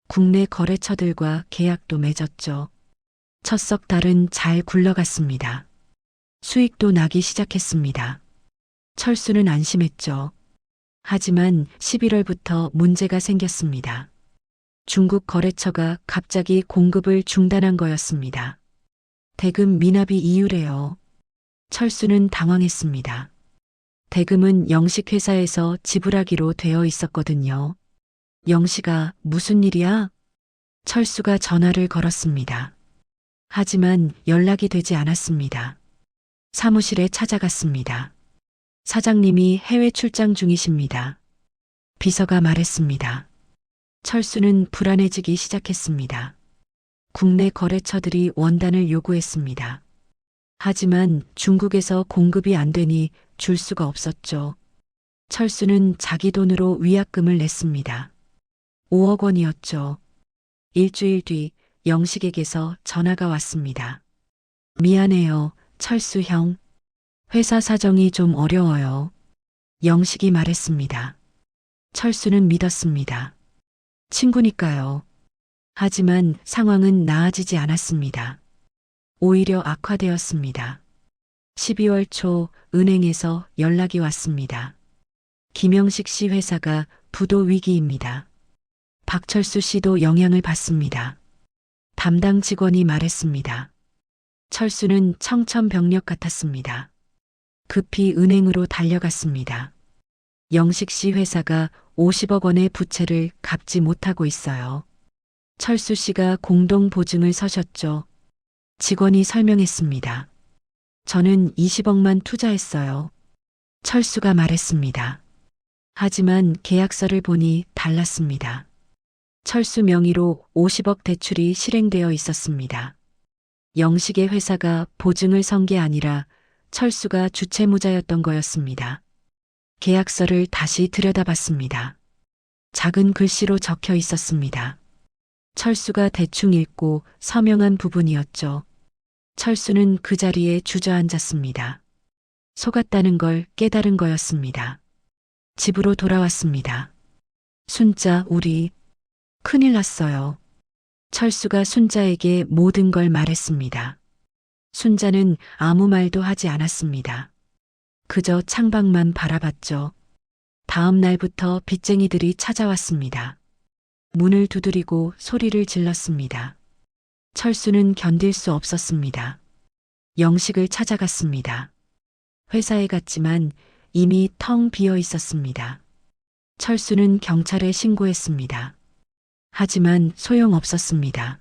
국내 거래처들과 계약도 맺었죠. 첫 석 달은 잘 굴러갔습니다. 수익도 나기 시작했습니다. 철수는 안심했죠. 하지만 11월부터 문제가 생겼습니다. 중국 거래처가 갑자기 공급을 중단한 거였습니다. 대금 미납이 이유래요. 철수는 당황했습니다. 대금은 영식 회사에서 지불하기로 되어 있었거든요. 영식아, 무슨 일이야? 철수가 전화를 걸었습니다. 하지만 연락이 되지 않았습니다. 사무실에 찾아갔습니다. 사장님이 해외 출장 중이십니다. 비서가 말했습니다. 철수는 불안해지기 시작했습니다. 국내 거래처들이 원단을 요구했습니다. 하지만 중국에서 공급이 안 되니 줄 수가 없었죠. 철수는 자기 돈으로 위약금을 냈습니다. 5억 원이었죠. 일주일 뒤 영식에게서 전화가 왔습니다. 미안해요, 철수 형. 회사 사정이 좀 어려워요. 영식이 말했습니다. 철수는 믿었습니다. 친구니까요. 하지만 상황은 나아지지 않았습니다. 오히려 악화되었습니다. 12월 초 은행에서 연락이 왔습니다. 김영식 씨 회사가 부도 위기입니다. 박철수 씨도 영향을 받습니다. 담당 직원이 말했습니다. 철수는 청천벽력 같았습니다. 급히 은행으로 달려갔습니다. 영식 씨 회사가 50억 원의 부채를 갚지 못하고 있어요. 철수 씨가 공동 보증을 서셨죠. 직원이 설명했습니다. 저는 20억만 투자했어요. 철수가 말했습니다. 하지만 계약서를 보니 달랐습니다. 철수 명의로 50억 대출이 실행되어 있었습니다. 영식의 회사가 보증을 선 게 아니라 철수가 주채무자였던 거였습니다. 계약서를 다시 들여다봤습니다. 작은 글씨로 적혀 있었습니다. 철수가 대충 읽고 서명한 부분이었죠. 철수는 그 자리에 주저앉았습니다. 속았다는 걸 깨달은 거였습니다. 집으로 돌아왔습니다. 순자, 우리 큰일 났어요. 철수가 순자에게 모든 걸 말했습니다. 순자는 아무 말도 하지 않았습니다. 그저 창밖만 바라봤죠. 다음 날부터 빚쟁이들이 찾아왔습니다. 문을 두드리고 소리를 질렀습니다. 철수는 견딜 수 없었습니다. 영식을 찾아갔습니다. 회사에 갔지만 이미 텅 비어 있었습니다. 철수는 경찰에 신고했습니다. 하지만 소용없었습니다.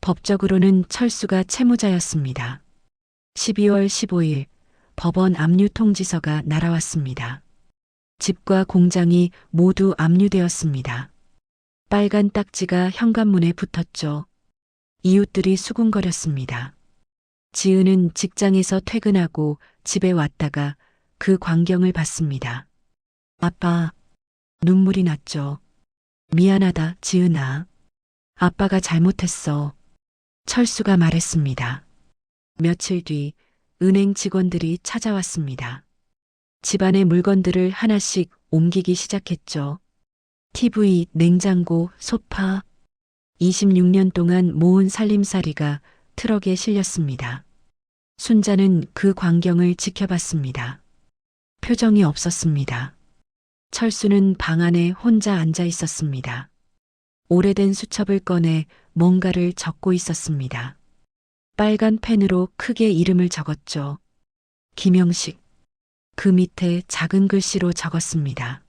법적으로는 철수가 채무자였습니다. 12월 15일 법원 압류 통지서가 날아왔습니다. 집과 공장이 모두 압류되었습니다. 빨간 딱지가 현관문에 붙었죠. 이웃들이 수군거렸습니다. 지은은 직장에서 퇴근하고 집에 왔다가 그 광경을 봤습니다. 아빠, 눈물이 났죠. 미안하다, 지은아. 아빠가 잘못했어. 철수가 말했습니다. 며칠 뒤 은행 직원들이 찾아왔습니다. 집안의 물건들을 하나씩 옮기기 시작했죠. TV, 냉장고, 소파. 26년 동안 모은 살림살이가 트럭에 실렸습니다. 순자는 그 광경을 지켜봤습니다. 표정이 없었습니다. 철수는 방 안에 혼자 앉아 있었습니다. 오래된 수첩을 꺼내 뭔가를 적고 있었습니다. 빨간 펜으로 크게 이름을 적었죠. 김영식. 그 밑에 작은 글씨로 적었습니다.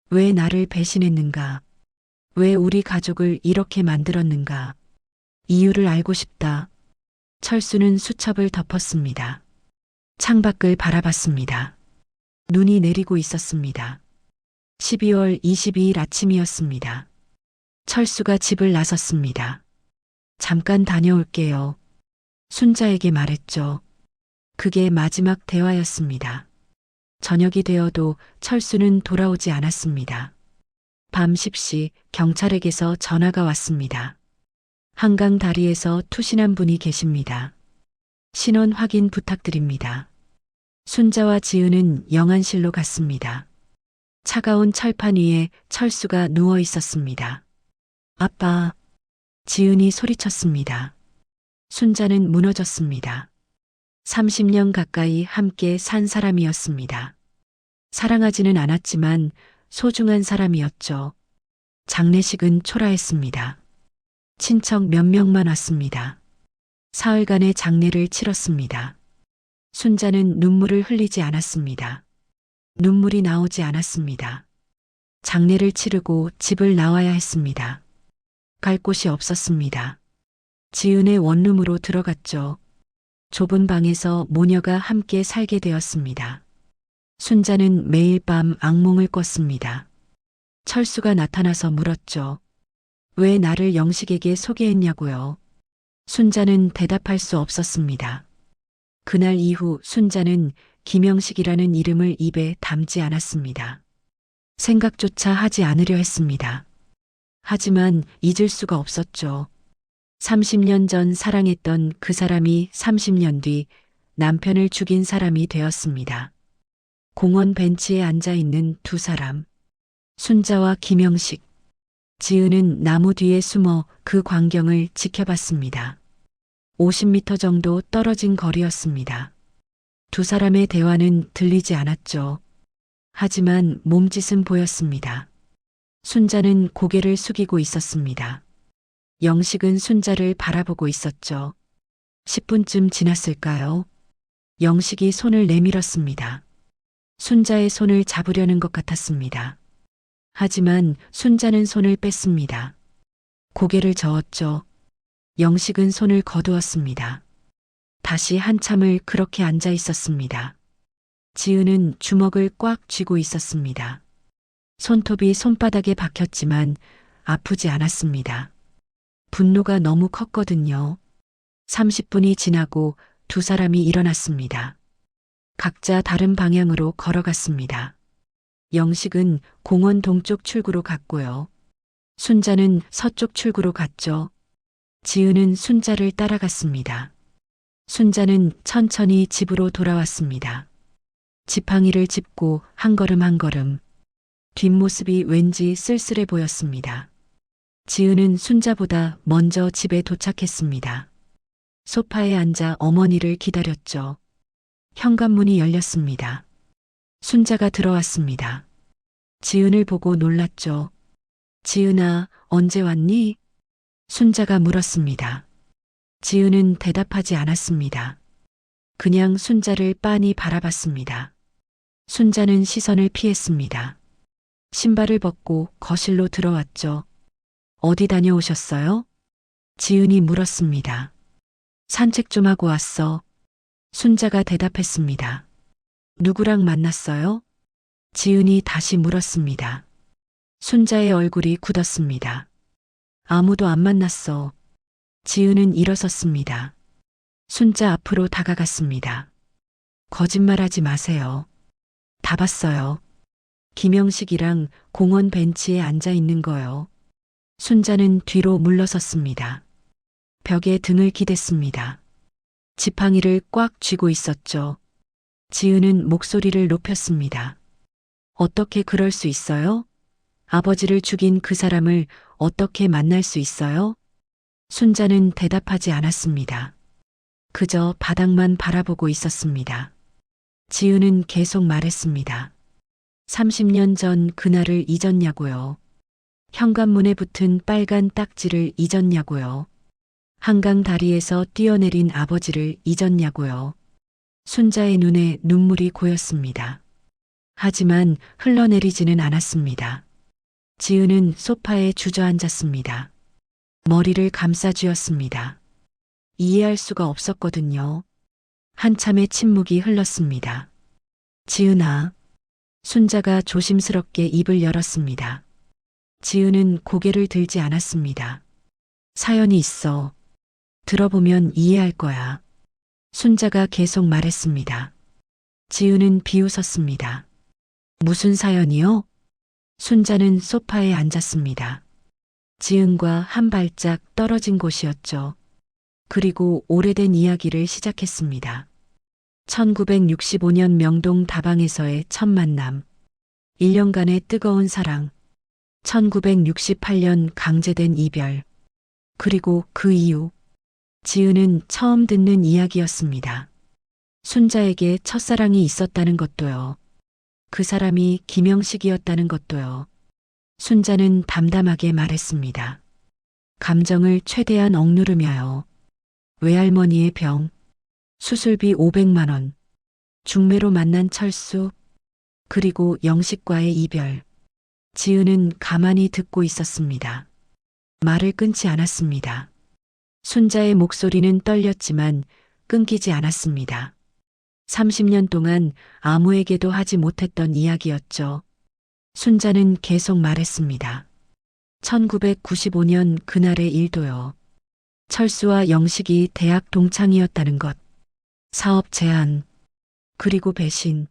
왜 나를 배신했는가? 왜 우리 가족을 이렇게 만들었는가? 이유를 알고 싶다. 철수는 수첩을 덮었습니다. 창밖을 바라봤습니다. 눈이 내리고 있었습니다. 12월 22일 아침이었습니다. 철수가 집을 나섰습니다. 잠깐 다녀올게요. 순자에게 말했죠. 그게 마지막 대화였습니다. 저녁이 되어도 철수는 돌아오지 않았습니다. 밤 10시 경찰에게서 전화가 왔습니다. 한강 다리에서 투신한 분이 계십니다. 신원 확인 부탁드립니다. 순자와 지은은 영안실로 갔습니다. 차가운 철판 위에 철수가 누워 있었습니다. 아빠, 지은이 소리쳤습니다. 순자는 무너졌습니다. 30년 가까이 함께 산 사람이었습니다. 사랑하지는 않았지만 소중한 사람이었죠. 장례식은 초라했습니다. 친척 몇 명만 왔습니다. 사흘간의 장례를 치렀습니다. 순자는 눈물을 흘리지 않았습니다. 눈물이 나오지 않았습니다. 장례를 치르고 집을 나와야 했습니다. 갈 곳이 없었습니다. 지은의 원룸으로 들어갔죠. 좁은 방에서 모녀가 함께 살게 되었습니다. 순자는 매일 밤 악몽을 꿨습니다. 철수가 나타나서 물었죠. 왜 나를 영식에게 소개했냐고요. 순자는 대답할 수 없었습니다. 그날 이후 순자는 김영식이라는 이름을 입에 담지 않았습니다. 생각조차 하지 않으려 했습니다. 하지만 잊을 수가 없었죠. 30년 전 사랑했던 그 사람이 30년 뒤 남편을 죽인 사람이 되었습니다. 공원 벤치에 앉아 있는 두 사람. 순자와 김영식. 지은은 나무 뒤에 숨어 그 광경을 지켜봤습니다. 50m 정도 떨어진 거리였습니다. 두 사람의 대화는 들리지 않았죠. 하지만 몸짓은 보였습니다. 순자는 고개를 숙이고 있었습니다. 영식은 순자를 바라보고 있었죠. 10분쯤 지났을까요? 영식이 손을 내밀었습니다. 순자의 손을 잡으려는 것 같았습니다. 하지만 순자는 손을 뺐습니다. 고개를 저었죠. 영식은 손을 거두었습니다. 다시 한참을 그렇게 앉아 있었습니다. 지은은 주먹을 꽉 쥐고 있었습니다. 손톱이 손바닥에 박혔지만 아프지 않았습니다. 분노가 너무 컸거든요. 30분이 지나고 두 사람이 일어났습니다. 각자 다른 방향으로 걸어갔습니다. 영식은 공원 동쪽 출구로 갔고요. 순자는 서쪽 출구로 갔죠. 지은은 순자를 따라갔습니다. 순자는 천천히 집으로 돌아왔습니다. 지팡이를 짚고 한 걸음 한 걸음. 뒷모습이 왠지 쓸쓸해 보였습니다. 지은은 순자보다 먼저 집에 도착했습니다. 소파에 앉아 어머니를 기다렸죠. 현관문이 열렸습니다. 순자가 들어왔습니다. 지은을 보고 놀랐죠. 지은아, 언제 왔니? 순자가 물었습니다. 지은은 대답하지 않았습니다. 그냥 순자를 빤히 바라봤습니다. 순자는 시선을 피했습니다. 신발을 벗고 거실로 들어왔죠. 어디 다녀오셨어요? 지은이 물었습니다. 산책 좀 하고 왔어. 순자가 대답했습니다. 누구랑 만났어요? 지은이 다시 물었습니다. 순자의 얼굴이 굳었습니다. 아무도 안 만났어. 지은은 일어섰습니다. 순자 앞으로 다가갔습니다. 거짓말하지 마세요. 다 봤어요. 김영식이랑 공원 벤치에 앉아 있는 거요. 순자는 뒤로 물러섰습니다. 벽에 등을 기댔습니다. 지팡이를 꽉 쥐고 있었죠. 지은은 목소리를 높였습니다. 어떻게 그럴 수 있어요? 아버지를 죽인 그 사람을 어떻게 만날 수 있어요? 순자는 대답하지 않았습니다. 그저 바닥만 바라보고 있었습니다. 지은은 계속 말했습니다. 30년 전 그날을 잊었냐고요. 현관문에 붙은 빨간 딱지를 잊었냐고요. 한강 다리에서 뛰어내린 아버지를 잊었냐고요. 순자의 눈에 눈물이 고였습니다. 하지만 흘러내리지는 않았습니다. 지은은 소파에 주저앉았습니다. 머리를 감싸쥐었습니다. 이해할 수가 없었거든요. 한참의 침묵이 흘렀습니다. 지은아. 순자가 조심스럽게 입을 열었습니다. 지은은 고개를 들지 않았습니다. 사연이 있어. 들어보면 이해할 거야. 순자가 계속 말했습니다. 지은은 비웃었습니다. 무슨 사연이요? 순자는 소파에 앉았습니다. 지은과 한 발짝 떨어진 곳이었죠. 그리고 오래된 이야기를 시작했습니다. 1965년 명동 다방에서의 첫 만남. 1년간의 뜨거운 사랑. 1968년 강제된 이별. 그리고 그 이후. 지은은 처음 듣는 이야기였습니다. 순자에게 첫사랑이 있었다는 것도요. 그 사람이 김영식이었다는 것도요. 순자는 담담하게 말했습니다. 감정을 최대한 억누르며요. 외할머니의 병, 수술비 500만 원, 중매로 만난 철수, 그리고 영식과의 이별. 지은은 가만히 듣고 있었습니다. 말을 끊지 않았습니다. 순자의 목소리는 떨렸지만 끊기지 않았습니다. 30년 동안 아무에게도 하지 못했던 이야기였죠. 순자는 계속 말했습니다. 1995년 그날의 일도요. 철수와 영식이 대학 동창이었다는 것. 사업 제안. 그리고 배신.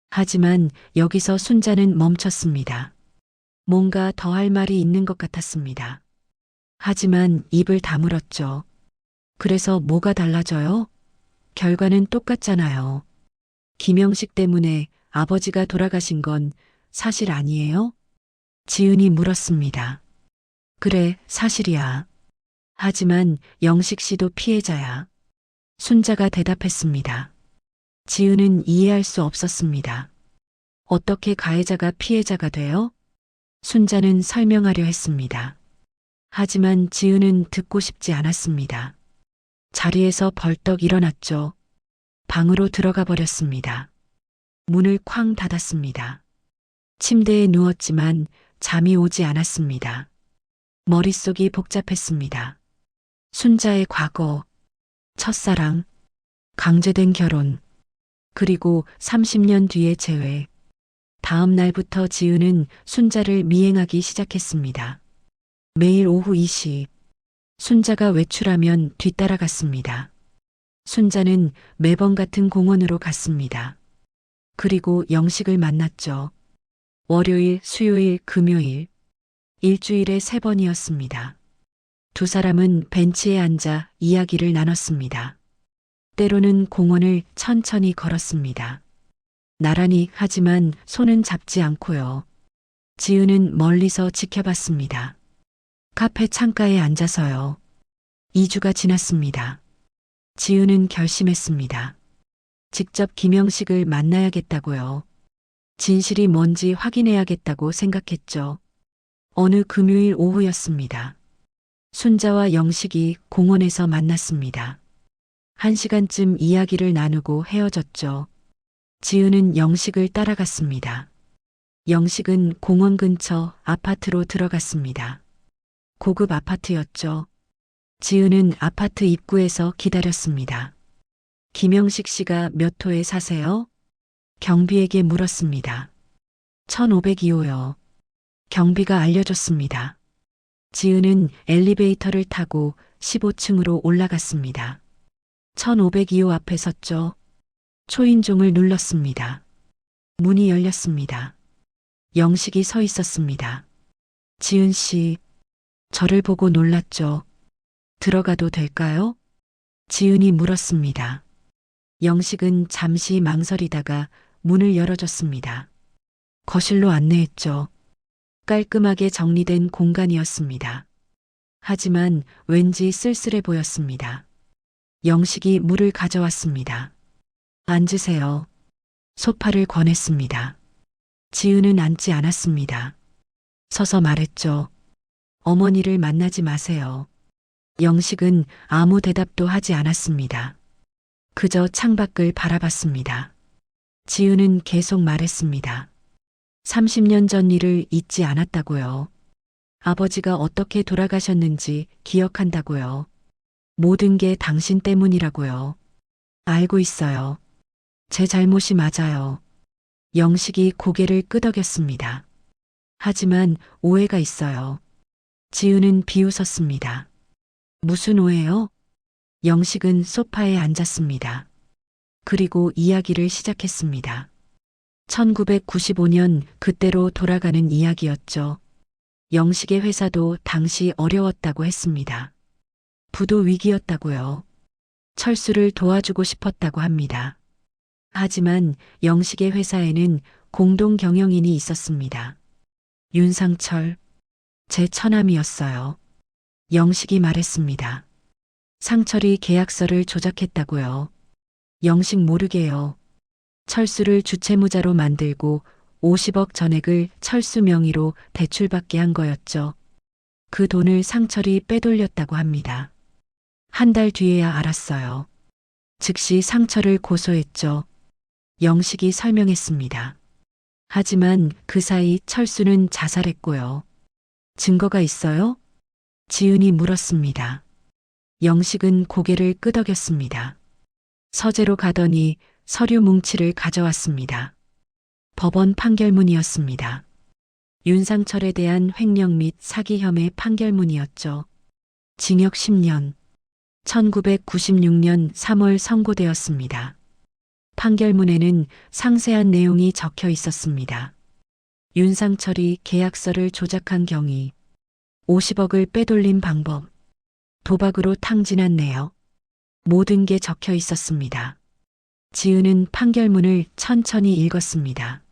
하지만 여기서 순자는 멈췄습니다. 뭔가 더 할 말이 있는 것 같았습니다. 하지만 입을 다물었죠. 그래서 뭐가 달라져요? 결과는 똑같잖아요. 김영식 때문에 아버지가 돌아가신 건 사실 아니에요? 지은이 물었습니다. 그래, 사실이야. 하지만 영식 씨도 피해자야. 순자가 대답했습니다. 지은은 이해할 수 없었습니다. 어떻게 가해자가 피해자가 돼요? 순자는 설명하려 했습니다. 하지만 지은은 듣고 싶지 않았습니다. 자리에서 벌떡 일어났죠. 방으로 들어가 버렸습니다. 문을 쾅 닫았습니다. 침대에 누웠지만 잠이 오지 않았습니다. 머릿속이 복잡했습니다. 순자의 과거, 첫사랑, 강제된 결혼, 그리고 30년 뒤의 재회. 다음 날부터 지은은 순자를 미행하기 시작했습니다. 매일 오후 2시, 순자가 외출하면 뒤따라갔습니다. 순자는 매번 같은 공원으로 갔습니다. 그리고 영식을 만났죠. 월요일, 수요일, 금요일. 일주일에 3번이었습니다. 두 사람은 벤치에 앉아 이야기를 나눴습니다. 때로는 공원을 천천히 걸었습니다. 나란히 하지만 손은 잡지 않고요. 지은은 멀리서 지켜봤습니다. 카페 창가에 앉아서요. 2주가 지났습니다. 지은은 결심했습니다. 직접 김영식을 만나야겠다고요. 진실이 뭔지 확인해야겠다고 생각했죠. 어느 금요일 오후였습니다. 순자와 영식이 공원에서 만났습니다. 1시간쯤 이야기를 나누고 헤어졌죠. 지은은 영식을 따라갔습니다. 영식은 공원 근처 아파트로 들어갔습니다. 고급 아파트였죠. 지은은 아파트 입구에서 기다렸습니다. 김영식 씨가 몇 호에 사세요? 경비에게 물었습니다. 1502호요. 경비가 알려줬습니다. 지은은 엘리베이터를 타고 15층으로 올라갔습니다. 1502호 앞에 섰죠. 초인종을 눌렀습니다. 문이 열렸습니다. 영식이 서 있었습니다. 지은 씨, 저를 보고 놀랐죠. 들어가도 될까요? 지은이 물었습니다. 영식은 잠시 망설이다가 문을 열어줬습니다. 거실로 안내했죠. 깔끔하게 정리된 공간이었습니다. 하지만 왠지 쓸쓸해 보였습니다. 영식이 물을 가져왔습니다. 앉으세요. 소파를 권했습니다. 지은은 앉지 않았습니다. 서서 말했죠. 어머니를 만나지 마세요. 영식은 아무 대답도 하지 않았습니다. 그저 창밖을 바라봤습니다. 지은은 계속 말했습니다. 30년 전 일을 잊지 않았다고요. 아버지가 어떻게 돌아가셨는지 기억한다고요. 모든 게 당신 때문이라고요. 알고 있어요. 제 잘못이 맞아요. 영식이 고개를 끄덕였습니다. 하지만 오해가 있어요. 지은은 비웃었습니다. 무슨 오해요? 영식은 소파에 앉았습니다. 그리고 이야기를 시작했습니다. 1995년 그때로 돌아가는 이야기였죠. 영식의 회사도 당시 어려웠다고 했습니다. 부도 위기였다고요. 철수를 도와주고 싶었다고 합니다. 하지만 영식의 회사에는 공동 경영인이 있었습니다. 윤상철, 제 처남이었어요. 영식이 말했습니다. 상철이 계약서를 조작했다고요. 영식 모르게요. 철수를 주채무자로 만들고 50억 전액을 철수 명의로 대출받게 한 거였죠. 그 돈을 상철이 빼돌렸다고 합니다. 한 달 뒤에야 알았어요. 즉시 상철을 고소했죠. 영식이 설명했습니다. 하지만 그 사이 철수는 자살했고요. 증거가 있어요? 지은이 물었습니다. 영식은 고개를 끄덕였습니다. 서재로 가더니 서류 뭉치를 가져왔습니다. 법원 판결문이었습니다. 윤상철에 대한 횡령 및 사기 혐의 판결문이었죠. 징역 10년. 1996년 3월 선고되었습니다. 판결문에는 상세한 내용이 적혀 있었습니다. 윤상철이 계약서를 조작한 경위, 50억을 빼돌린 방법, 도박으로 탕진한 내역, 모든 게 적혀 있었습니다. 지은은 판결문을 천천히 읽었습니다.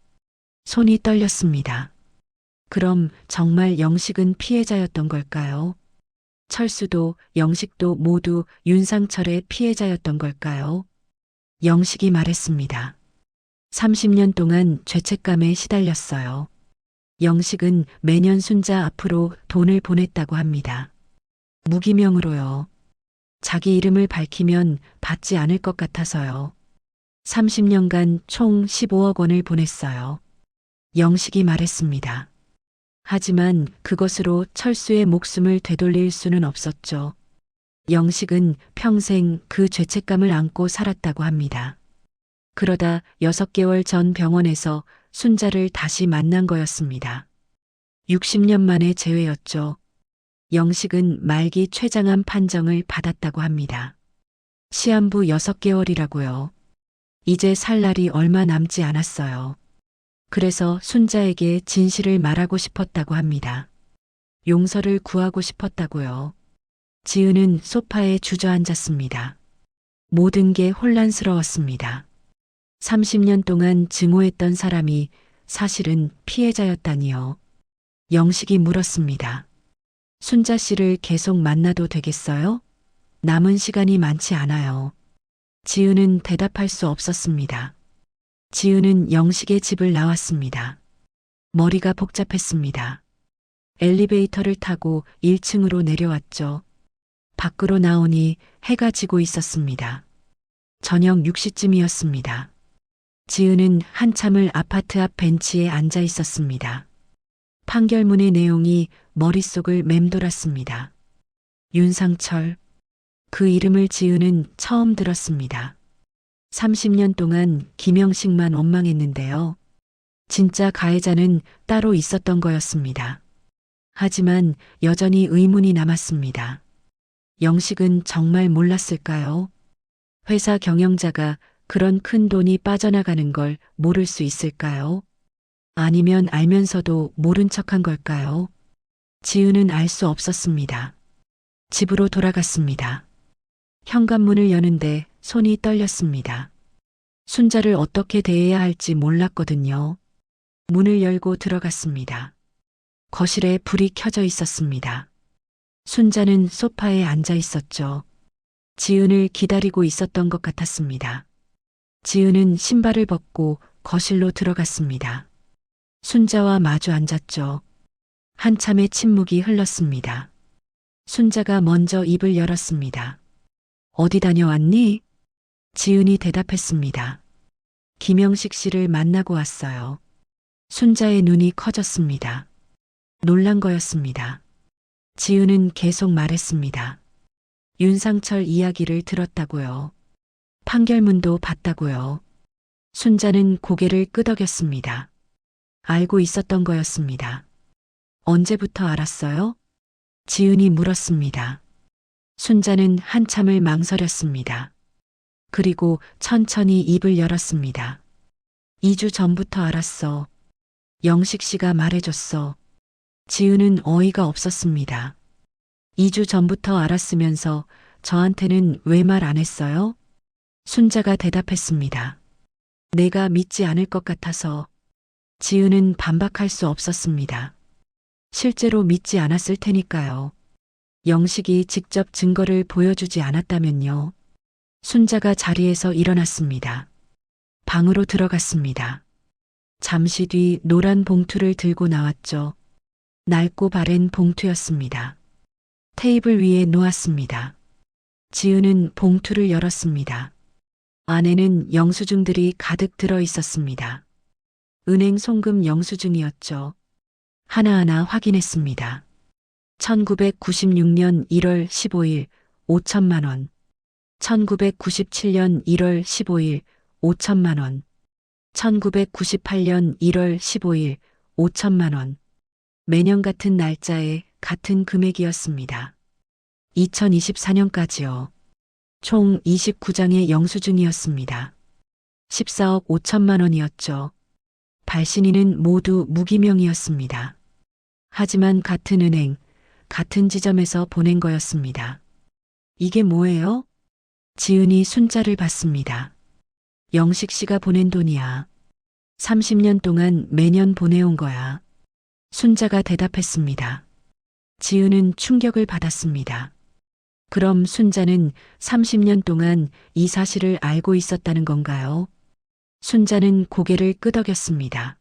손이 떨렸습니다. 그럼 정말 영식은 피해자였던 걸까요? 철수도 영식도 모두 윤상철의 피해자였던 걸까요? 영식이 말했습니다. 30년 동안 죄책감에 시달렸어요. 영식은 매년 순자 앞으로 돈을 보냈다고 합니다. 무기명으로요. 자기 이름을 밝히면 받지 않을 것 같아서요. 30년간 총 15억 원을 보냈어요. 영식이 말했습니다. 하지만 그것으로 철수의 목숨을 되돌릴 수는 없었죠. 영식은 평생 그 죄책감을 안고 살았다고 합니다. 그러다 6개월 전 병원에서 순자를 다시 만난 거였습니다. 60년 만에 재회였죠. 영식은 말기 췌장암 판정을 받았다고 합니다. 시한부 6개월이라고요. 이제 살 날이 얼마 남지 않았어요. 그래서 순자에게 진실을 말하고 싶었다고 합니다. 용서를 구하고 싶었다고요. 지은은 소파에 주저앉았습니다. 모든 게 혼란스러웠습니다. 30년 동안 증오했던 사람이 사실은 피해자였다니요. 영식이 물었습니다. 순자 씨를 계속 만나도 되겠어요? 남은 시간이 많지 않아요. 지은은 대답할 수 없었습니다. 지은은 영식의 집을 나왔습니다. 머리가 복잡했습니다. 엘리베이터를 타고 1층으로 내려왔죠. 밖으로 나오니 해가 지고 있었습니다. 저녁 6시쯤이었습니다. 지은은 한참을 아파트 앞 벤치에 앉아 있었습니다. 판결문의 내용이 머릿속을 맴돌았습니다. 윤상철. 그 이름을 지은은 처음 들었습니다. 30년 동안 김영식만 원망했는데요. 진짜 가해자는 따로 있었던 거였습니다. 하지만 여전히 의문이 남았습니다. 영식은 정말 몰랐을까요? 회사 경영자가 그런 큰 돈이 빠져나가는 걸 모를 수 있을까요? 아니면 알면서도 모른 척한 걸까요? 지은은 알 수 없었습니다. 집으로 돌아갔습니다. 현관문을 여는데 손이 떨렸습니다. 순자를 어떻게 대해야 할지 몰랐거든요. 문을 열고 들어갔습니다. 거실에 불이 켜져 있었습니다. 순자는 소파에 앉아 있었죠. 지은을 기다리고 있었던 것 같았습니다. 지은은 신발을 벗고 거실로 들어갔습니다. 순자와 마주 앉았죠. 한참의 침묵이 흘렀습니다. 순자가 먼저 입을 열었습니다. 어디 다녀왔니? 지은이 대답했습니다. 김영식 씨를 만나고 왔어요. 순자의 눈이 커졌습니다. 놀란 거였습니다. 지은은 계속 말했습니다. 윤상철 이야기를 들었다고요. 판결문도 봤다고요. 순자는 고개를 끄덕였습니다. 알고 있었던 거였습니다. 언제부터 알았어요? 지은이 물었습니다. 순자는 한참을 망설였습니다. 그리고 천천히 입을 열었습니다. 2주 전부터 알았어. 영식 씨가 말해줬어. 지은은 어이가 없었습니다. 2주 전부터 알았으면서 저한테는 왜 말 안 했어요? 순자가 대답했습니다. 내가 믿지 않을 것 같아서. 지은은 반박할 수 없었습니다. 실제로 믿지 않았을 테니까요. 영식이 직접 증거를 보여주지 않았다면요. 순자가 자리에서 일어났습니다. 방으로 들어갔습니다. 잠시 뒤 노란 봉투를 들고 나왔죠. 낡고 바랜 봉투였습니다. 테이블 위에 놓았습니다. 지은은 봉투를 열었습니다. 안에는 영수증들이 가득 들어 있었습니다. 은행 송금 영수증이었죠. 하나하나 확인했습니다. 1996년 1월 15일 5천만 원. 1997년 1월 15일 5천만 원. 1998년 1월 15일 5천만 원. 매년 같은 날짜에 같은 금액이었습니다. 2024년까지요. 총 29장의 영수증이었습니다. 14억 5천만 원이었죠. 발신인은 모두 무기명이었습니다. 하지만 같은 은행, 같은 지점에서 보낸 거였습니다. 이게 뭐예요? 지은이 순자를 받습니다. 영식 씨가 보낸 돈이야. 30년 동안 매년 보내온 거야. 순자가 대답했습니다. 지은은 충격을 받았습니다. 그럼 순자는 30년 동안 이 사실을 알고 있었다는 건가요? 순자는 고개를 끄덕였습니다.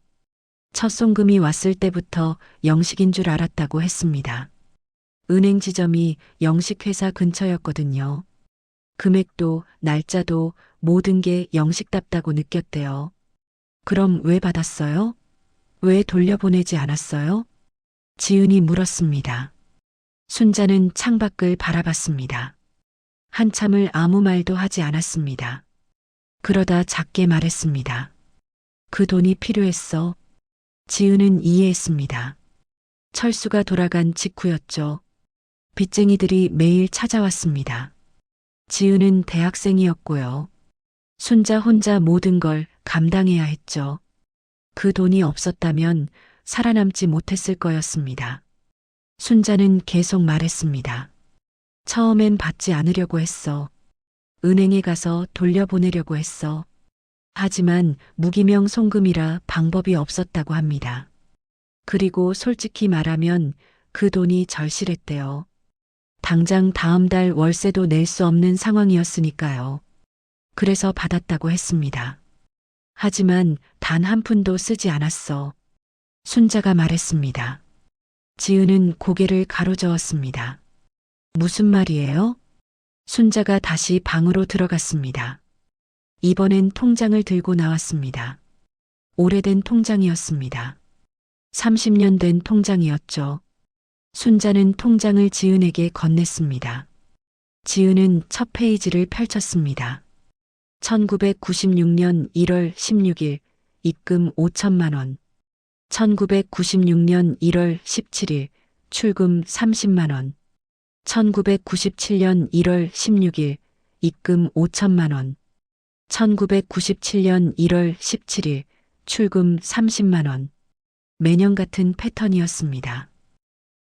첫 송금이 왔을 때부터 영식인 줄 알았다고 했습니다. 은행 지점이 영식 회사 근처였거든요. 금액도 날짜도 모든 게 영식답다고 느꼈대요. 그럼 왜 받았어요? 왜 돌려보내지 않았어요? 지은이 물었습니다. 순자는 창밖을 바라봤습니다. 한참을 아무 말도 하지 않았습니다. 그러다 작게 말했습니다. 그 돈이 필요했어. 지은은 이해했습니다. 철수가 돌아간 직후였죠. 빚쟁이들이 매일 찾아왔습니다. 지은은 대학생이었고요. 순자 혼자 모든 걸 감당해야 했죠. 그 돈이 없었다면 살아남지 못했을 거였습니다. 순자는 계속 말했습니다. 처음엔 받지 않으려고 했어. 은행에 가서 돌려보내려고 했어. 하지만 무기명 송금이라 방법이 없었다고 합니다. 그리고 솔직히 말하면 그 돈이 절실했대요. 당장 다음 달 월세도 낼 수 없는 상황이었으니까요. 그래서 받았다고 했습니다. 하지만 단 한 푼도 쓰지 않았어. 순자가 말했습니다. 지은은 고개를 가로저었습니다. 무슨 말이에요? 순자가 다시 방으로 들어갔습니다. 이번엔 통장을 들고 나왔습니다. 오래된 통장이었습니다. 30년 된 통장이었죠. 순자는 통장을 지은에게 건넸습니다. 지은은 첫 페이지를 펼쳤습니다. 1996년 1월 16일 입금 5천만 원. 1996년 1월 17일 출금 30만 원. 1997년 1월 16일 입금 5천만 원. 1997년 1월 17일 출금 30만 원. 매년 같은 패턴이었습니다.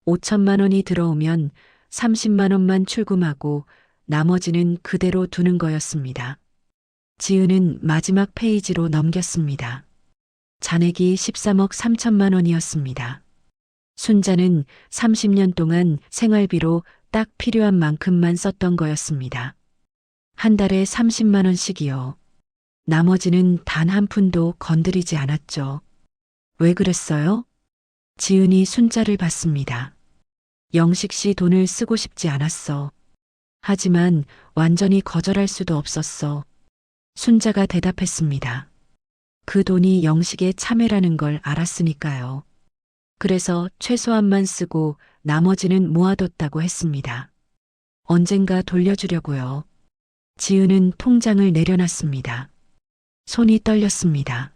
5천만 원이 들어오면 30만 원만 출금하고 나머지는 그대로 두는 거였습니다. 지은은 마지막 페이지로 넘겼습니다. 잔액이 13억 3천만 원이었습니다. 순자는 30년 동안 생활비로 딱 필요한 만큼만 썼던 거였습니다. 한 달에 30만 원씩이요. 나머지는 단 한 푼도 건드리지 않았죠. 왜 그랬어요? 지은이 순자를 봤습니다. 영식 씨 돈을 쓰고 싶지 않았어. 하지만 완전히 거절할 수도 없었어. 순자가 대답했습니다. 그 돈이 영식의 참외라는 걸 알았으니까요. 그래서 최소한만 쓰고 나머지는 모아뒀다고 했습니다. 언젠가 돌려주려고요. 지은은 통장을 내려놨습니다. 손이 떨렸습니다.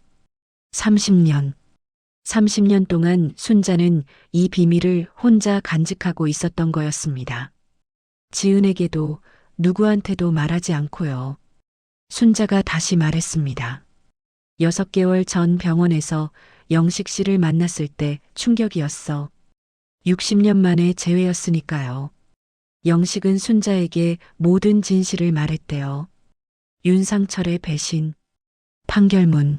30년 동안 순자는 이 비밀을 혼자 간직하고 있었던 거였습니다. 지은에게도 누구한테도 말하지 않고요. 순자가 다시 말했습니다. 6개월 전 병원에서 영식 씨를 만났을 때 충격이었어. 60년 만에 재회였으니까요. 영식은 순자에게 모든 진실을 말했대요. 윤상철의 배신, 판결문,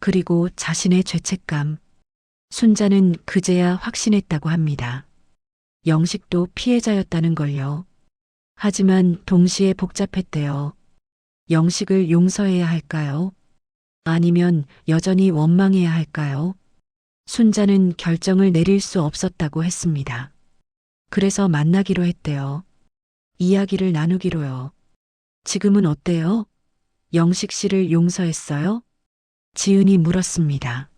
그리고 자신의 죄책감. 순자는 그제야 확신했다고 합니다. 영식도 피해자였다는 걸요. 하지만 동시에 복잡했대요. 영식을 용서해야 할까요? 아니면 여전히 원망해야 할까요? 순자는 결정을 내릴 수 없었다고 했습니다. 그래서 만나기로 했대요. 이야기를 나누기로요. 지금은 어때요? 영식 씨를 용서했어요? 지은이 물었습니다.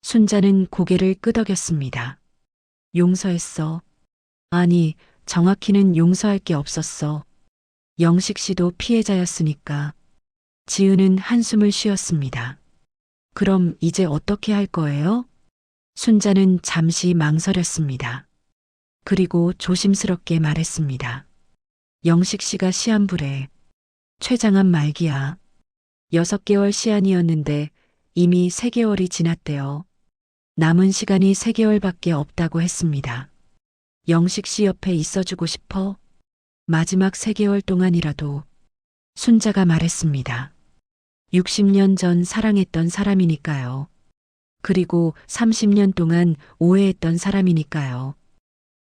순자는 고개를 끄덕였습니다. 용서했어. 아니, 정확히는 용서할 게 없었어. 영식 씨도 피해자였으니까. 지은은 한숨을 쉬었습니다. 그럼 이제 어떻게 할 거예요? 순자는 잠시 망설였습니다. 그리고 조심스럽게 말했습니다. 영식 씨가 시한부래. 췌장암 말기야. 6개월 시한이었는데 이미 3개월이 지났대요. 남은 시간이 3개월밖에 없다고 했습니다. 영식 씨 옆에 있어주고 싶어? 마지막 3개월 동안이라도. 순자가 말했습니다. 60년 전 사랑했던 사람이니까요. 그리고 30년 동안 오해했던 사람이니까요.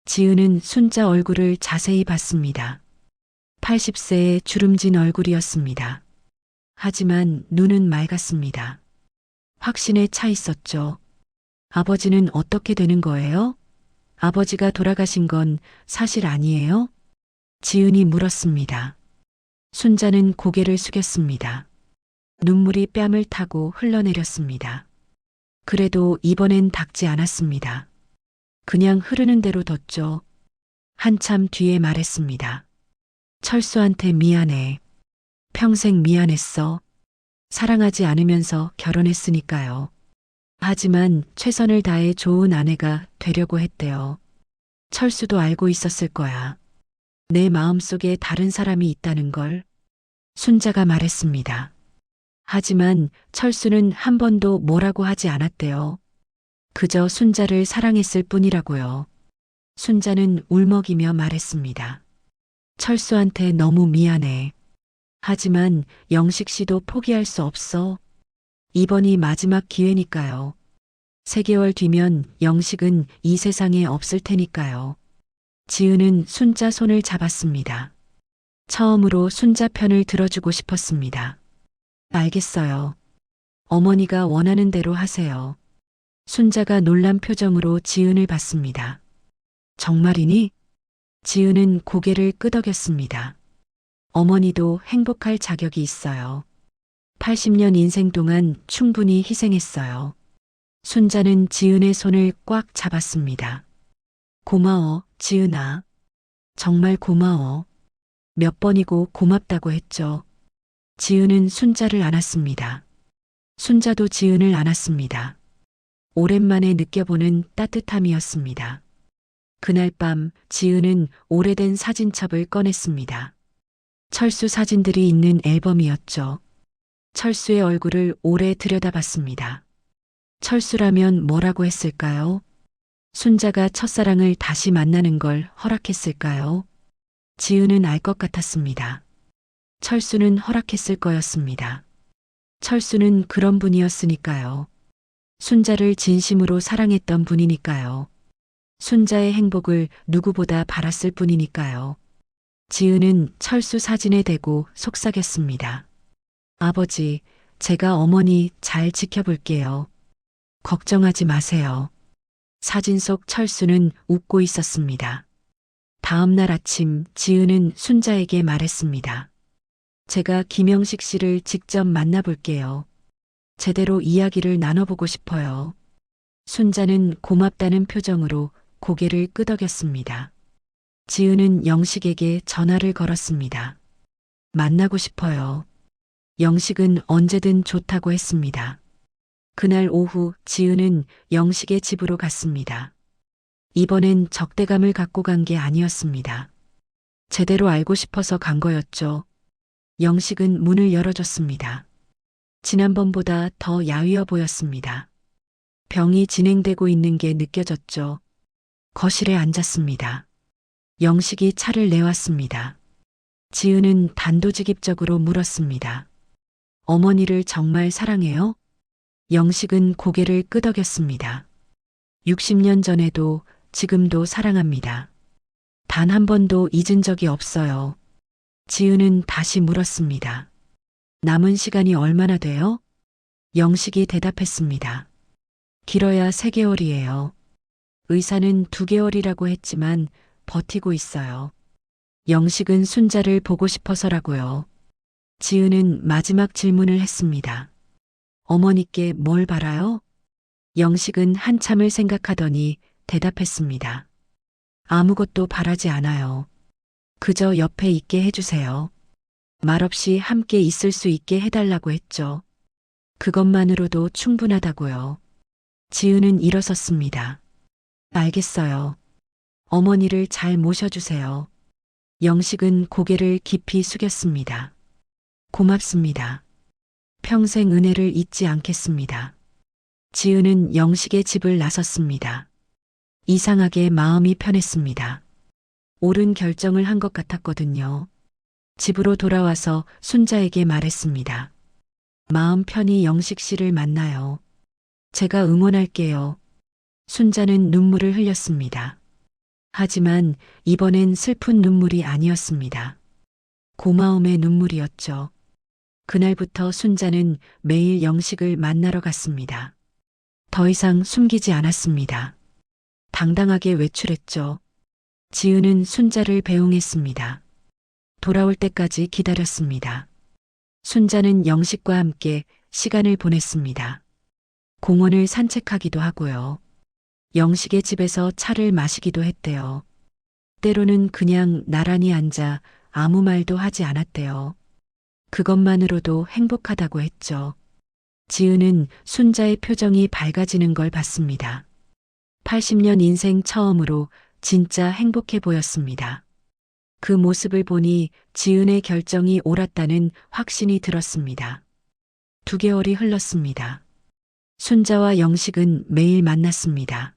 지은은 순자 얼굴을 자세히 봤습니다. 80세의 주름진 얼굴이었습니다. 하지만 눈은 맑았습니다. 확신에 차 있었죠. 아버지는 어떻게 되는 거예요? 아버지가 돌아가신 건 사실 아니에요? 지은이 물었습니다. 순자는 고개를 숙였습니다. 눈물이 뺨을 타고 흘러내렸습니다. 그래도 이번엔 닦지 않았습니다. 그냥 흐르는 대로 뒀죠. 한참 뒤에 말했습니다. 철수한테 미안해. 평생 미안했어. 사랑하지 않으면서 결혼했으니까요. 하지만 최선을 다해 좋은 아내가 되려고 했대요. 철수도 알고 있었을 거야. 내 마음속에 다른 사람이 있다는 걸. 순자가 말했습니다. 하지만 철수는 한 번도 뭐라고 하지 않았대요. 그저 순자를 사랑했을 뿐이라고요. 순자는 울먹이며 말했습니다. 철수한테 너무 미안해. 하지만 영식 씨도 포기할 수 없어. 이번이 마지막 기회니까요. 3개월 뒤면 영식은 이 세상에 없을 테니까요. 지은은 순자 손을 잡았습니다. 처음으로 순자 편을 들어주고 싶었습니다. 알겠어요. 어머니가 원하는 대로 하세요. 순자가 놀란 표정으로 지은을 봤습니다. 정말이니? 지은은 고개를 끄덕였습니다. 어머니도 행복할 자격이 있어요. 80년 인생 동안 충분히 희생했어요. 순자는 지은의 손을 꽉 잡았습니다. 고마워, 지은아. 정말 고마워. 몇 번이고 고맙다고 했죠. 지은은 순자를 안았습니다. 순자도 지은을 안았습니다. 오랜만에 느껴보는 따뜻함이었습니다. 그날 밤 지은은 오래된 사진첩을 꺼냈습니다. 철수 사진들이 있는 앨범이었죠. 철수의 얼굴을 오래 들여다봤습니다. 철수라면 뭐라고 했을까요? 순자가 첫사랑을 다시 만나는 걸 허락했을까요? 지은은 알 것 같았습니다. 철수는 허락했을 거였습니다. 철수는 그런 분이었으니까요. 순자를 진심으로 사랑했던 분이니까요. 순자의 행복을 누구보다 바랐을 뿐이니까요. 지은은 철수 사진에 대고 속삭였습니다. 아버지, 제가 어머니 잘 지켜볼게요. 걱정하지 마세요. 사진 속 철수는 웃고 있었습니다. 다음 날 아침 지은은 순자에게 말했습니다. 제가 김영식 씨를 직접 만나볼게요. 제대로 이야기를 나눠보고 싶어요. 순자는 고맙다는 표정으로 고개를 끄덕였습니다. 지은은 영식에게 전화를 걸었습니다. 만나고 싶어요. 영식은 언제든 좋다고 했습니다. 그날 오후 지은은 영식의 집으로 갔습니다. 이번엔 적대감을 갖고 간 게 아니었습니다. 제대로 알고 싶어서 간 거였죠. 영식은 문을 열어줬습니다. 지난번보다 더 야위어 보였습니다. 병이 진행되고 있는 게 느껴졌죠. 거실에 앉았습니다. 영식이 차를 내왔습니다. 지은은 단도직입적으로 물었습니다. 어머니를 정말 사랑해요? 영식은 고개를 끄덕였습니다. 60년 전에도 지금도 사랑합니다. 단 한 번도 잊은 적이 없어요. 지은은 다시 물었습니다. 남은 시간이 얼마나 돼요? 영식이 대답했습니다. 길어야 3개월이에요. 의사는 2개월이라고 했지만 버티고 있어요. 영식은 순자를 보고 싶어서라고요. 지은은 마지막 질문을 했습니다. 어머니께 뭘 바라요? 영식은 한참을 생각하더니 대답했습니다. 아무것도 바라지 않아요. 그저 옆에 있게 해주세요. 말없이 함께 있을 수 있게 해달라고 했죠. 그것만으로도 충분하다고요. 지은은 일어섰습니다. 알겠어요. 어머니를 잘 모셔주세요. 영식은 고개를 깊이 숙였습니다. 고맙습니다. 평생 은혜를 잊지 않겠습니다. 지은은 영식의 집을 나섰습니다. 이상하게 마음이 편했습니다. 옳은 결정을 한 것 같았거든요. 집으로 돌아와서 순자에게 말했습니다. 마음 편히 영식 씨를 만나요. 제가 응원할게요. 순자는 눈물을 흘렸습니다. 하지만 이번엔 슬픈 눈물이 아니었습니다. 고마움의 눈물이었죠. 그날부터 순자는 매일 영식을 만나러 갔습니다. 더 이상 숨기지 않았습니다. 당당하게 외출했죠. 지은은 순자를 배웅했습니다. 돌아올 때까지 기다렸습니다. 순자는 영식과 함께 시간을 보냈습니다. 공원을 산책하기도 하고요. 영식의 집에서 차를 마시기도 했대요. 때로는 그냥 나란히 앉아 아무 말도 하지 않았대요. 그것만으로도 행복하다고 했죠. 지은은 순자의 표정이 밝아지는 걸 봤습니다. 80년 인생 처음으로 진짜 행복해 보였습니다. 그 모습을 보니 지은의 결정이 옳았다는 확신이 들었습니다. 2개월이 흘렀습니다. 순자와 영식은 매일 만났습니다.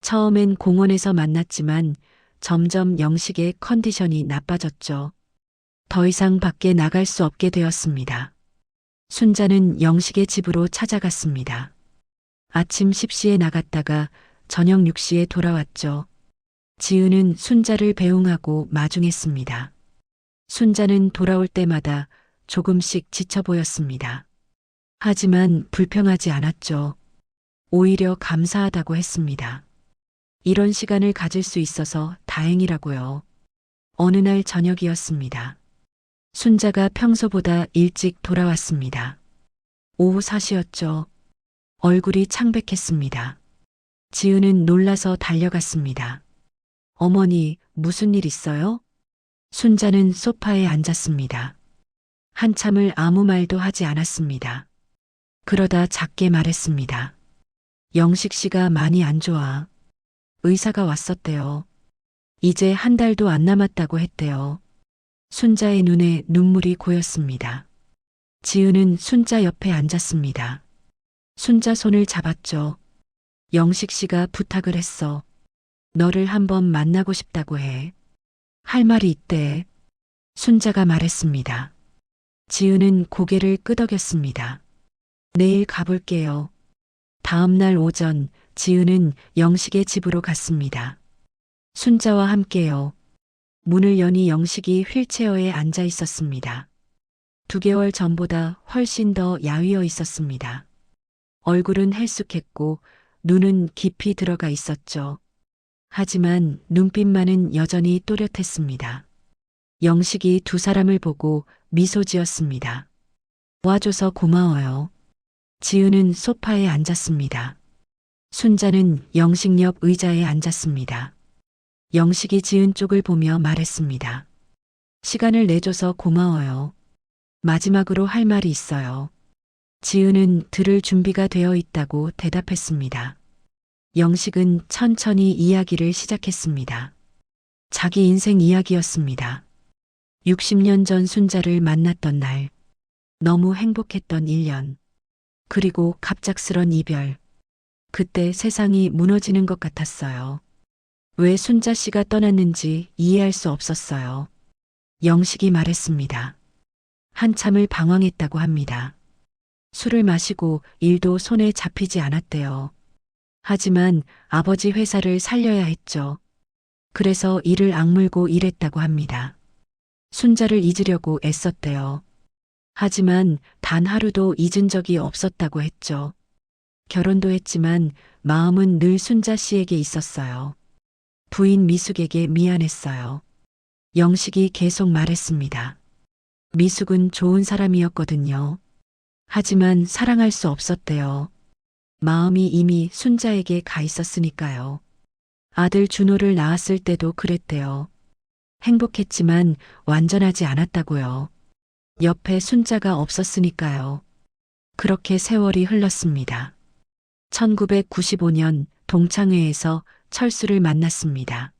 처음엔 공원에서 만났지만 점점 영식의 컨디션이 나빠졌죠. 더 이상 밖에 나갈 수 없게 되었습니다. 순자는 영식의 집으로 찾아갔습니다. 아침 10시에 나갔다가 저녁 6시에 돌아왔죠. 지은은 순자를 배웅하고 마중했습니다. 순자는 돌아올 때마다 조금씩 지쳐 보였습니다. 하지만 불평하지 않았죠. 오히려 감사하다고 했습니다. 이런 시간을 가질 수 있어서 다행이라고요. 어느 날 저녁이었습니다. 순자가 평소보다 일찍 돌아왔습니다. 오후 4시였죠. 얼굴이 창백했습니다. 지은은 놀라서 달려갔습니다. 어머니, 무슨 일 있어요? 순자는 소파에 앉았습니다. 한참을 아무 말도 하지 않았습니다. 그러다 작게 말했습니다. 영식 씨가 많이 안 좋아. 의사가 왔었대요. 이제 한 달도 안 남았다고 했대요. 순자의 눈에 눈물이 고였습니다. 지은은 순자 옆에 앉았습니다. 순자 손을 잡았죠. 영식 씨가 부탁을 했어. 너를 한번 만나고 싶다고 해. 할 말이 있대. 순자가 말했습니다. 지은은 고개를 끄덕였습니다. 내일 가볼게요. 다음 날 오전 지은은 영식의 집으로 갔습니다. 순자와 함께요. 문을 여니 영식이 휠체어에 앉아 있었습니다. 2개월 전보다 훨씬 더 야위어 있었습니다. 얼굴은 헬쑥했고 눈은 깊이 들어가 있었죠. 하지만 눈빛만은 여전히 또렷했습니다. 영식이 두 사람을 보고 미소 지었습니다. 와줘서 고마워요. 지은은 소파에 앉았습니다. 순자는 영식 옆 의자에 앉았습니다. 영식이 지은 쪽을 보며 말했습니다. 시간을 내줘서 고마워요. 마지막으로 할 말이 있어요. 지은은 들을 준비가 되어 있다고 대답했습니다. 영식은 천천히 이야기를 시작했습니다. 자기 인생 이야기였습니다. 60년 전 순자를 만났던 날, 너무 행복했던 1년, 그리고 갑작스런 이별. 그때 세상이 무너지는 것 같았어요. 왜 순자 씨가 떠났는지 이해할 수 없었어요. 영식이 말했습니다. 한참을 방황했다고 합니다. 술을 마시고 일도 손에 잡히지 않았대요. 하지만 아버지 회사를 살려야 했죠. 그래서 이를 악물고 일했다고 합니다. 순자를 잊으려고 애썼대요. 하지만 단 하루도 잊은 적이 없었다고 했죠. 결혼도 했지만 마음은 늘 순자 씨에게 있었어요. 부인 미숙에게 미안했어요. 영식이 계속 말했습니다. 미숙은 좋은 사람이었거든요. 하지만 사랑할 수 없었대요. 마음이 이미 순자에게 가 있었으니까요. 아들 준호를 낳았을 때도 그랬대요. 행복했지만 완전하지 않았다고요. 옆에 순자가 없었으니까요. 그렇게 세월이 흘렀습니다. 1995년 동창회에서 철수를 만났습니다.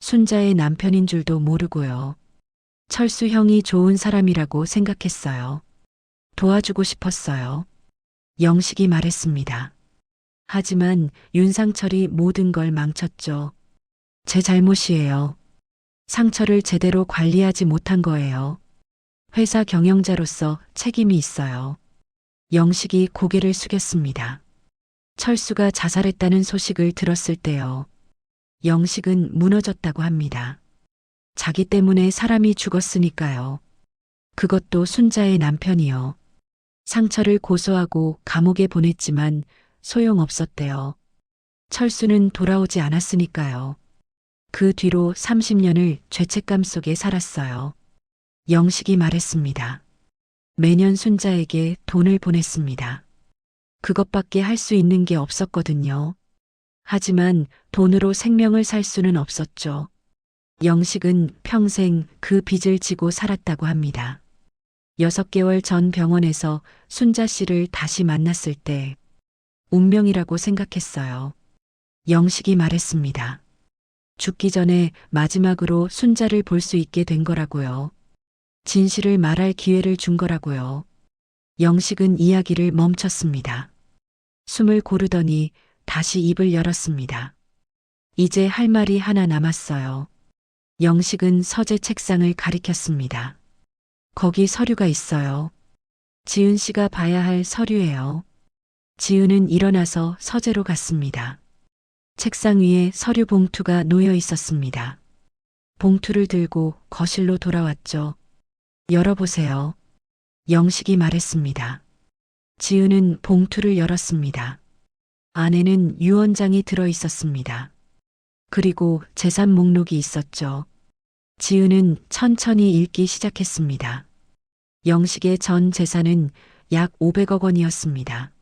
순자의 남편인 줄도 모르고요. 철수 형이 좋은 사람이라고 생각했어요. 도와주고 싶었어요. 영식이 말했습니다. 하지만 윤상철이 모든 걸 망쳤죠. 제 잘못이에요. 상처를 제대로 관리하지 못한 거예요. 회사 경영자로서 책임이 있어요. 영식이 고개를 숙였습니다. 철수가 자살했다는 소식을 들었을 때요. 영식은 무너졌다고 합니다. 자기 때문에 사람이 죽었으니까요. 그것도 순자의 남편이요. 상처를 고소하고 감옥에 보냈지만 소용없었대요. 철수는 돌아오지 않았으니까요. 그 뒤로 30년을 죄책감 속에 살았어요. 영식이 말했습니다. 매년 순자에게 돈을 보냈습니다. 그것밖에 할 수 있는 게 없었거든요. 하지만 돈으로 생명을 살 수는 없었죠. 영식은 평생 그 빚을 지고 살았다고 합니다. 6개월 전 병원에서 순자 씨를 다시 만났을 때 운명이라고 생각했어요. 영식이 말했습니다. 죽기 전에 마지막으로 순자를 볼 수 있게 된 거라고요. 진실을 말할 기회를 준 거라고요. 영식은 이야기를 멈췄습니다. 숨을 고르더니 다시 입을 열었습니다. 이제 할 말이 하나 남았어요. 영식은 서재 책상을 가리켰습니다. 거기 서류가 있어요. 지은 씨가 봐야 할 서류예요. 지은은 일어나서 서재로 갔습니다. 책상 위에 서류 봉투가 놓여 있었습니다. 봉투를 들고 거실로 돌아왔죠. 열어보세요. 영식이 말했습니다. 지은은 봉투를 열었습니다. 안에는 유언장이 들어 있었습니다. 그리고 재산 목록이 있었죠. 지은은 천천히 읽기 시작했습니다. 영식의 전 재산은 약 500억 원이었습니다.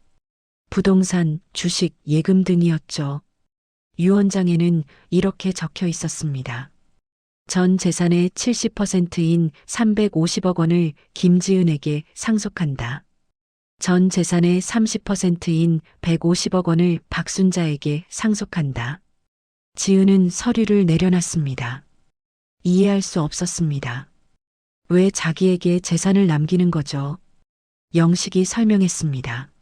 부동산, 주식, 예금 등이었죠. 유언장에는 이렇게 적혀 있었습니다. 전 재산의 70%인 350억 원을 김지은에게 상속한다. 전 재산의 30%인 150억 원을 박순자에게 상속한다. 지은은 서류를 내려놨습니다. 이해할 수 없었습니다. 왜 자기에게 재산을 남기는 거죠? 영식이 설명했습니다.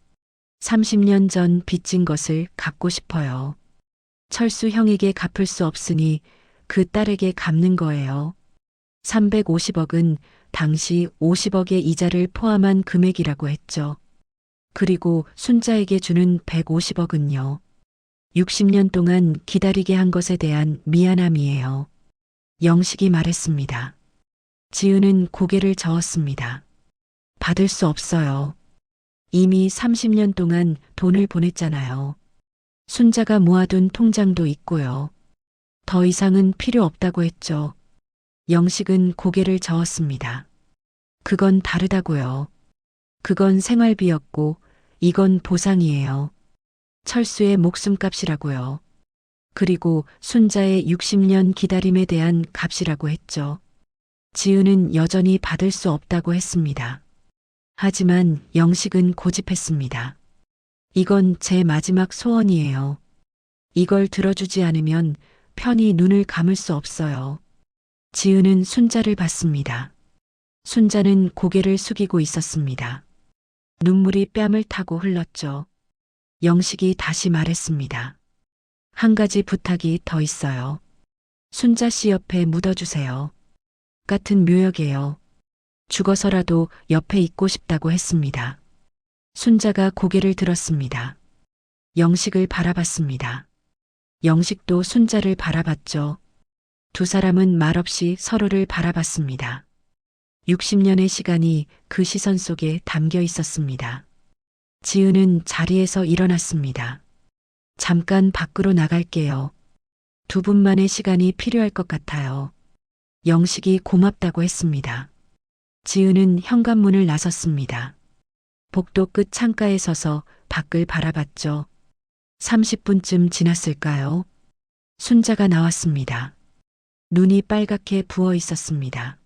30년 전 빚진 것을 갚고 싶어요. 철수 형에게 갚을 수 없으니 그 딸에게 갚는 거예요. 350억은 당시 50억의 이자를 포함한 금액이라고 했죠. 그리고 순자에게 주는 150억은요. 60년 동안 기다리게 한 것에 대한 미안함이에요. 영식이 말했습니다. 지은은 고개를 저었습니다. 받을 수 없어요. 이미 30년 동안 돈을 보냈잖아요. 순자가 모아둔 통장도 있고요. 더 이상은 필요 없다고 했죠. 영식은 고개를 저었습니다. 그건 다르다고요. 그건 생활비였고 이건 보상이에요. 철수의 목숨값이라고요. 그리고 순자의 60년 기다림에 대한 값이라고 했죠. 지은은 여전히 받을 수 없다고 했습니다. 하지만 영식은 고집했습니다. 이건 제 마지막 소원이에요. 이걸 들어주지 않으면 편히 눈을 감을 수 없어요. 지은은 순자를 봤습니다. 순자는 고개를 숙이고 있었습니다. 눈물이 뺨을 타고 흘렀죠. 영식이 다시 말했습니다. 한 가지 부탁이 더 있어요. 순자 씨 옆에 묻어주세요. 같은 묘역이에요. 죽어서라도 옆에 있고 싶다고 했습니다. 순자가 고개를 들었습니다. 영식을 바라봤습니다. 영식도 순자를 바라봤죠. 두 사람은 말없이 서로를 바라봤습니다. 60년의 시간이 그 시선 속에 담겨 있었습니다. 지은은 자리에서 일어났습니다. 잠깐 밖으로 나갈게요. 두 분만의 시간이 필요할 것 같아요. 영식이 고맙다고 했습니다. 지은은 현관문을 나섰습니다. 복도 끝 창가에 서서 밖을 바라봤죠. 30분쯤 지났을까요? 순자가 나왔습니다. 눈이 빨갛게 부어 있었습니다.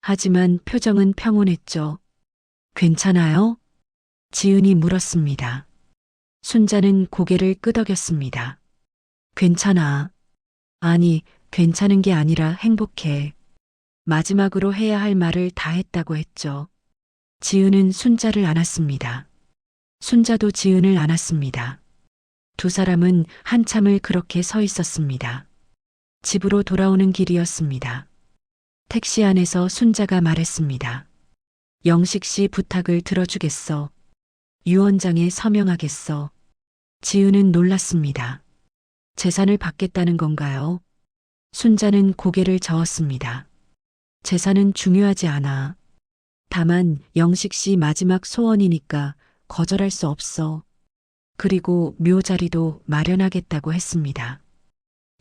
하지만 표정은 평온했죠. 괜찮아요? 지은이 물었습니다. 순자는 고개를 끄덕였습니다. 괜찮아. 아니, 괜찮은 게 아니라 행복해. 마지막으로 해야 할 말을 다 했다고 했죠. 지은은 순자를 안았습니다. 순자도 지은을 안았습니다. 두 사람은 한참을 그렇게 서 있었습니다. 집으로 돌아오는 길이었습니다. 택시 안에서 순자가 말했습니다. 영식 씨 부탁을 들어주겠어. 유언장에 서명하겠어. 지은은 놀랐습니다. 재산을 받겠다는 건가요? 순자는 고개를 저었습니다. 재산은 중요하지 않아. 다만 영식 씨 마지막 소원이니까 거절할 수 없어. 그리고 묘 자리도 마련하겠다고 했습니다.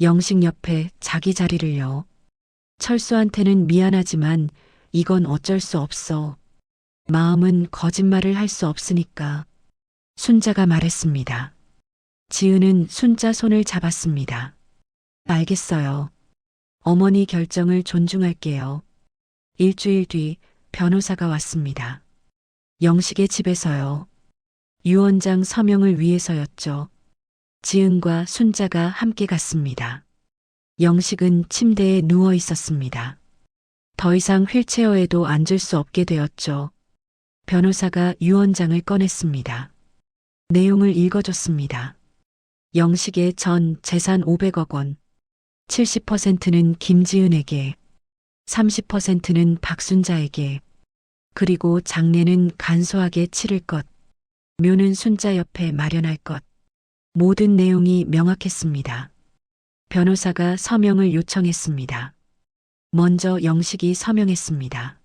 영식 옆에 자기 자리를요. 철수한테는 미안하지만 이건 어쩔 수 없어. 마음은 거짓말을 할 수 없으니까. 순자가 말했습니다. 지은은 순자 손을 잡았습니다. 알겠어요. 어머니 결정을 존중할게요. 일주일 뒤 변호사가 왔습니다. 영식의 집에서요. 유언장 서명을 위해서였죠. 지은과 순자가 함께 갔습니다. 영식은 침대에 누워 있었습니다. 더 이상 휠체어에도 앉을 수 없게 되었죠. 변호사가 유언장을 꺼냈습니다. 내용을 읽어줬습니다. 영식의 전 재산 500억 원, 70%는 김지은에게, 30%는 박순자에게, 그리고 장례는 간소하게 치를 것. 묘는 순자 옆에 마련할 것. 모든 내용이 명확했습니다. 변호사가 서명을 요청했습니다. 먼저 영식이 서명했습니다.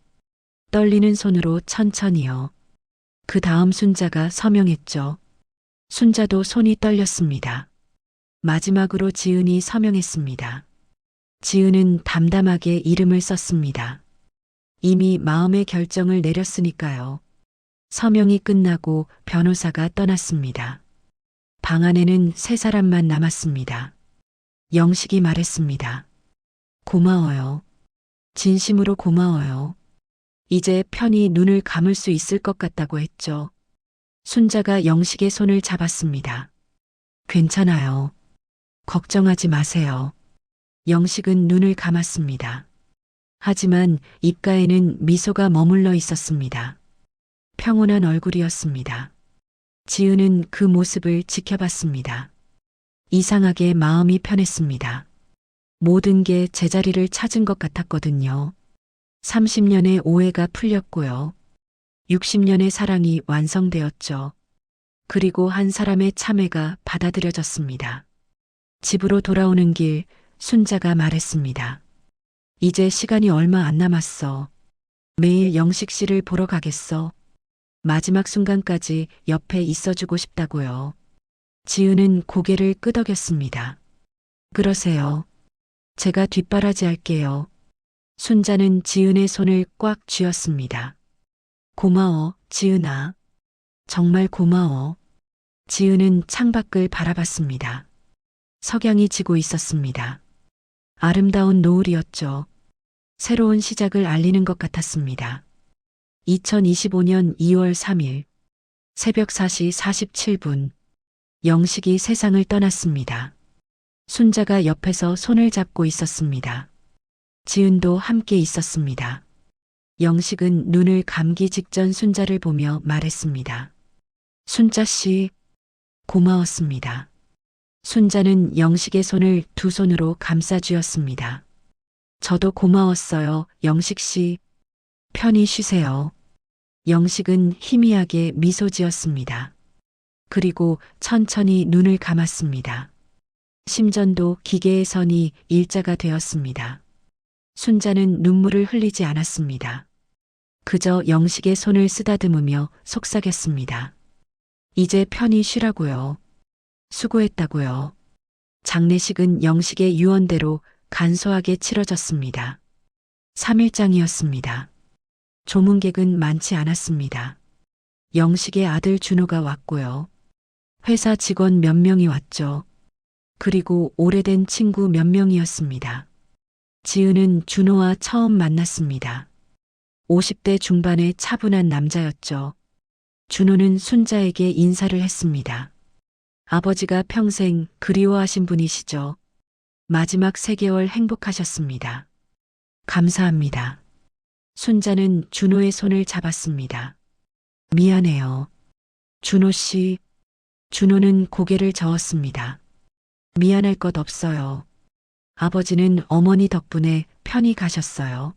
떨리는 손으로 천천히요. 그 다음 순자가 서명했죠. 순자도 손이 떨렸습니다. 마지막으로 지은이 서명했습니다. 지은은 담담하게 이름을 썼습니다. 이미 마음의 결정을 내렸으니까요. 서명이 끝나고 변호사가 떠났습니다. 방 안에는 세 사람만 남았습니다. 영식이 말했습니다. 고마워요. 진심으로 고마워요. 이제 편히 눈을 감을 수 있을 것 같다고 했죠. 순자가 영식의 손을 잡았습니다. 괜찮아요. 걱정하지 마세요. 영식은 눈을 감았습니다. 하지만 입가에는 미소가 머물러 있었습니다. 평온한 얼굴이었습니다. 지은은 그 모습을 지켜봤습니다. 이상하게 마음이 편했습니다. 모든 게 제자리를 찾은 것 같았거든요. 30년의 오해가 풀렸고요. 60년의 사랑이 완성되었죠. 그리고 한 사람의 참회가 받아들여졌습니다. 집으로 돌아오는 길 순자가 말했습니다. 이제 시간이 얼마 안 남았어. 매일 영식 씨를 보러 가겠어. 마지막 순간까지 옆에 있어주고 싶다고요. 지은은 고개를 끄덕였습니다. 그러세요. 제가 뒷바라지 할게요. 순자는 지은의 손을 꽉 쥐었습니다. 고마워, 지은아. 정말 고마워. 지은은 창밖을 바라봤습니다. 석양이 지고 있었습니다. 아름다운 노을이었죠. 새로운 시작을 알리는 것 같았습니다. 2025년 2월 3일 새벽 4시 47분 영식이 세상을 떠났습니다. 순자가 옆에서 손을 잡고 있었습니다. 지은도 함께 있었습니다. 영식은 눈을 감기 직전 순자를 보며 말했습니다. 순자 씨, 고마웠습니다. 순자는 영식의 손을 두 손으로 감싸 쥐었습니다. 저도 고마웠어요, 영식 씨. 편히 쉬세요. 영식은 희미하게 미소 지었습니다. 그리고 천천히 눈을 감았습니다. 심전도 기계의 선이 일자가 되었습니다. 순자는 눈물을 흘리지 않았습니다. 그저 영식의 손을 쓰다듬으며 속삭였습니다. 이제 편히 쉬라고요. 수고했다고요. 장례식은 영식의 유언대로 간소하게 치러졌습니다. 3일장이었습니다. 조문객은 많지 않았습니다. 영식의 아들 준호가 왔고요. 회사 직원 몇 명이 왔죠. 그리고 오래된 친구 몇 명이었습니다. 지은은 준호와 처음 만났습니다. 50대 중반의 차분한 남자였죠. 준호는 순자에게 인사를 했습니다. 아버지가 평생 그리워하신 분이시죠. 마지막 3개월 행복하셨습니다. 감사합니다. 순자는 준호의 손을 잡았습니다. 미안해요. 준호 씨. 준호는 고개를 저었습니다. 미안할 것 없어요. 아버지는 어머니 덕분에 편히 가셨어요.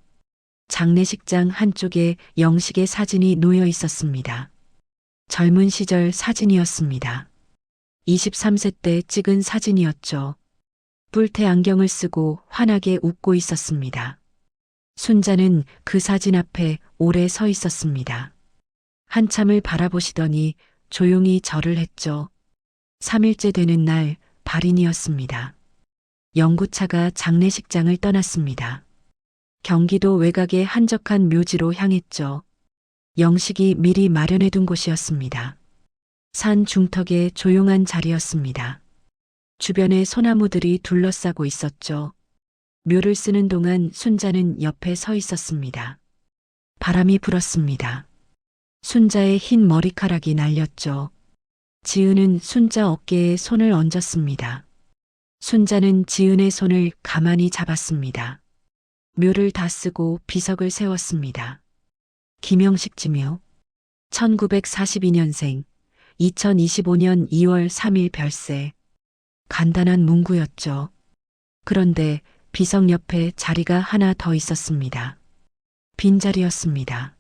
장례식장 한쪽에 영식의 사진이 놓여 있었습니다. 젊은 시절 사진이었습니다. 23세 때 찍은 사진이었죠. 뿔테 안경을 쓰고 환하게 웃고 있었습니다. 순자는 그 사진 앞에 오래 서 있었습니다. 한참을 바라보시더니 조용히 절을 했죠. 3일째 되는 날 발인이었습니다. 영구차가 장례식장을 떠났습니다. 경기도 외곽의 한적한 묘지로 향했죠. 영식이 미리 마련해둔 곳이었습니다. 산 중턱의 조용한 자리였습니다. 주변에 소나무들이 둘러싸고 있었죠. 묘를 쓰는 동안 순자는 옆에 서 있었습니다. 바람이 불었습니다. 순자의 흰 머리카락이 날렸죠. 지은은 순자 어깨에 손을 얹었습니다. 순자는 지은의 손을 가만히 잡았습니다. 묘를 다 쓰고 비석을 세웠습니다. 김영식 지묘 1942년생 2025년 2월 3일 별세. 간단한 문구였죠. 그런데 비석 옆에 자리가 하나 더 있었습니다. 빈자리였습니다.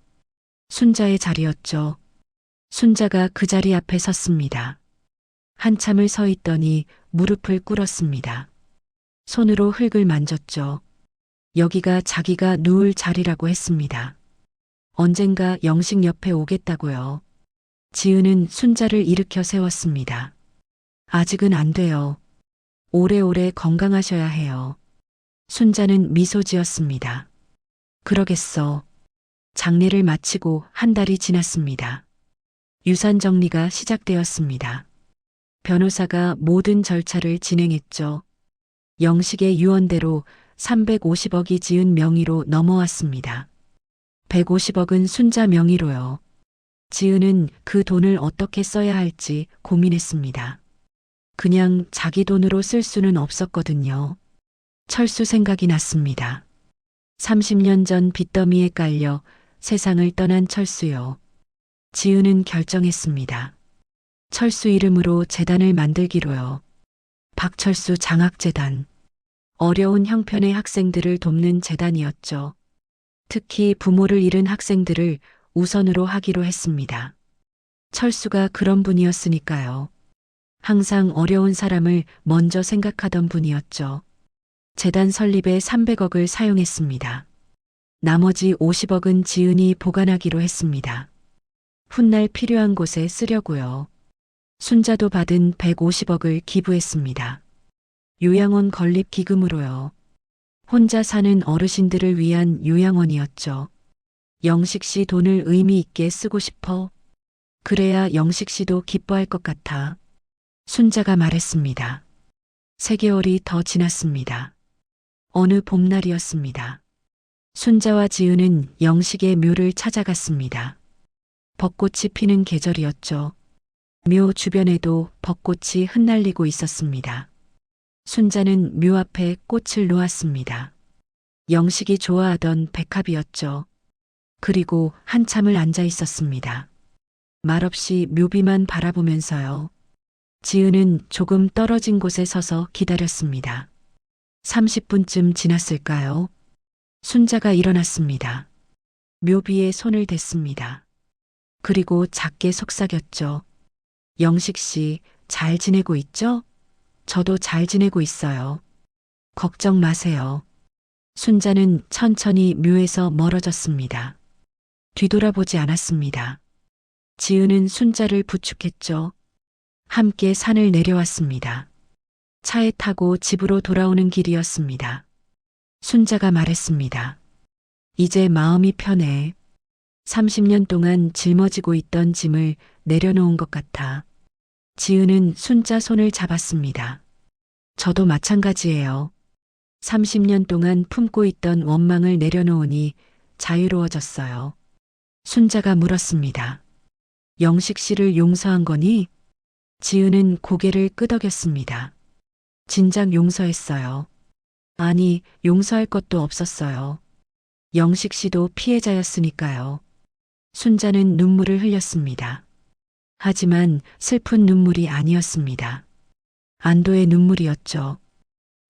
순자의 자리였죠. 순자가 그 자리 앞에 섰습니다. 한참을 서 있더니 무릎을 꿇었습니다. 손으로 흙을 만졌죠. 여기가 자기가 누울 자리라고 했습니다. 언젠가 영식 옆에 오겠다고요. 지은은 순자를 일으켜 세웠습니다. 아직은 안 돼요. 오래오래 건강하셔야 해요. 순자는 미소 지었습니다. 그러겠어. 장례를 마치고 한 달이 지났습니다. 유산 정리가 시작되었습니다. 변호사가 모든 절차를 진행했죠. 영식의 유언대로 350억이 지은 명의로 넘어왔습니다. 150억은 순자 명의로요. 지은은 그 돈을 어떻게 써야 할지 고민했습니다. 그냥 자기 돈으로 쓸 수는 없었거든요. 철수 생각이 났습니다. 30년 전 빚더미에 깔려 세상을 떠난 철수요. 지은은 결정했습니다. 철수 이름으로 재단을 만들기로요. 박철수 장학재단. 어려운 형편의 학생들을 돕는 재단이었죠. 특히 부모를 잃은 학생들을 우선으로 하기로 했습니다. 철수가 그런 분이었으니까요. 항상 어려운 사람을 먼저 생각하던 분이었죠. 재단 설립에 300억을 사용했습니다. 나머지 50억은 지은이 보관하기로 했습니다. 훗날 필요한 곳에 쓰려고요. 순자도 받은 150억을 기부했습니다. 요양원 건립 기금으로요. 혼자 사는 어르신들을 위한 요양원이었죠. 영식 씨 돈을 의미 있게 쓰고 싶어. 그래야 영식 씨도 기뻐할 것 같아. 순자가 말했습니다. 3개월이 더 지났습니다. 어느 봄날이었습니다. 순자와 지은은 영식의 묘를 찾아갔습니다. 벚꽃이 피는 계절이었죠. 묘 주변에도 벚꽃이 흩날리고 있었습니다. 순자는 묘 앞에 꽃을 놓았습니다. 영식이 좋아하던 백합이었죠. 그리고 한참을 앉아 있었습니다. 말없이 묘비만 바라보면서요. 지은은 조금 떨어진 곳에 서서 기다렸습니다. 30분쯤 지났을까요? 순자가 일어났습니다. 묘비에 손을 댔습니다. 그리고 작게 속삭였죠. 영식 씨, 잘 지내고 있죠? 저도 잘 지내고 있어요. 걱정 마세요. 순자는 천천히 묘에서 멀어졌습니다. 뒤돌아보지 않았습니다. 지은은 순자를 부축했죠. 함께 산을 내려왔습니다. 차에 타고 집으로 돌아오는 길이었습니다. 순자가 말했습니다. 이제 마음이 편해. 30년 동안 짊어지고 있던 짐을 내려놓은 것 같아. 지은은 순자 손을 잡았습니다. 저도 마찬가지예요. 30년 동안 품고 있던 원망을 내려놓으니 자유로워졌어요. 순자가 물었습니다. 영식 씨를 용서한 거니? 지은은 고개를 끄덕였습니다. 진작 용서했어요. 아니, 용서할 것도 없었어요. 영식 씨도 피해자였으니까요. 순자는 눈물을 흘렸습니다. 하지만 슬픈 눈물이 아니었습니다. 안도의 눈물이었죠.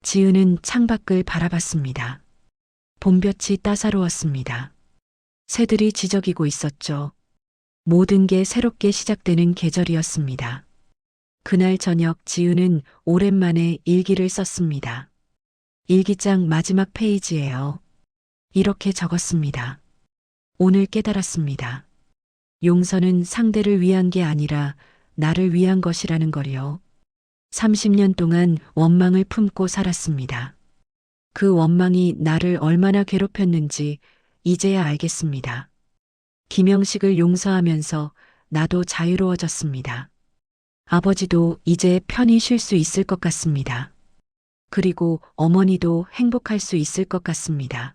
지은은 창밖을 바라봤습니다. 봄볕이 따사로웠습니다. 새들이 지저귀고 있었죠. 모든 게 새롭게 시작되는 계절이었습니다. 그날 저녁 지은은 오랜만에 일기를 썼습니다. 일기장 마지막 페이지예요. 이렇게 적었습니다. 오늘 깨달았습니다. 용서는 상대를 위한 게 아니라 나를 위한 것이라는 걸요. 30년 동안 원망을 품고 살았습니다. 그 원망이 나를 얼마나 괴롭혔는지 이제야 알겠습니다. 김영식을 용서하면서 나도 자유로워졌습니다. 아버지도 이제 편히 쉴 수 있을 것 같습니다. 그리고 어머니도 행복할 수 있을 것 같습니다.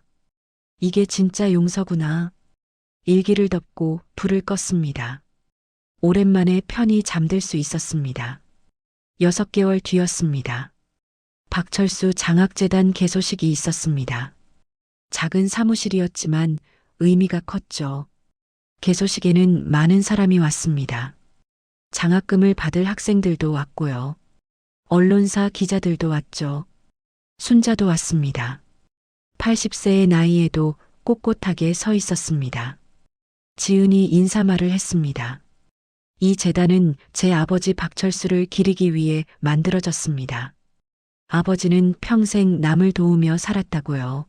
이게 진짜 용서구나. 일기를 덮고 불을 껐습니다. 오랜만에 편히 잠들 수 있었습니다. 6개월 뒤였습니다. 박철수 장학재단 개소식이 있었습니다. 작은 사무실이었지만 의미가 컸죠. 개소식에는 많은 사람이 왔습니다. 장학금을 받을 학생들도 왔고요. 언론사 기자들도 왔죠. 순자도 왔습니다. 80세의 나이에도 꼿꼿하게 서 있었습니다. 지은이 인사말을 했습니다. 이 재단은 제 아버지 박철수를 기리기 위해 만들어졌습니다. 아버지는 평생 남을 도우며 살았다고요.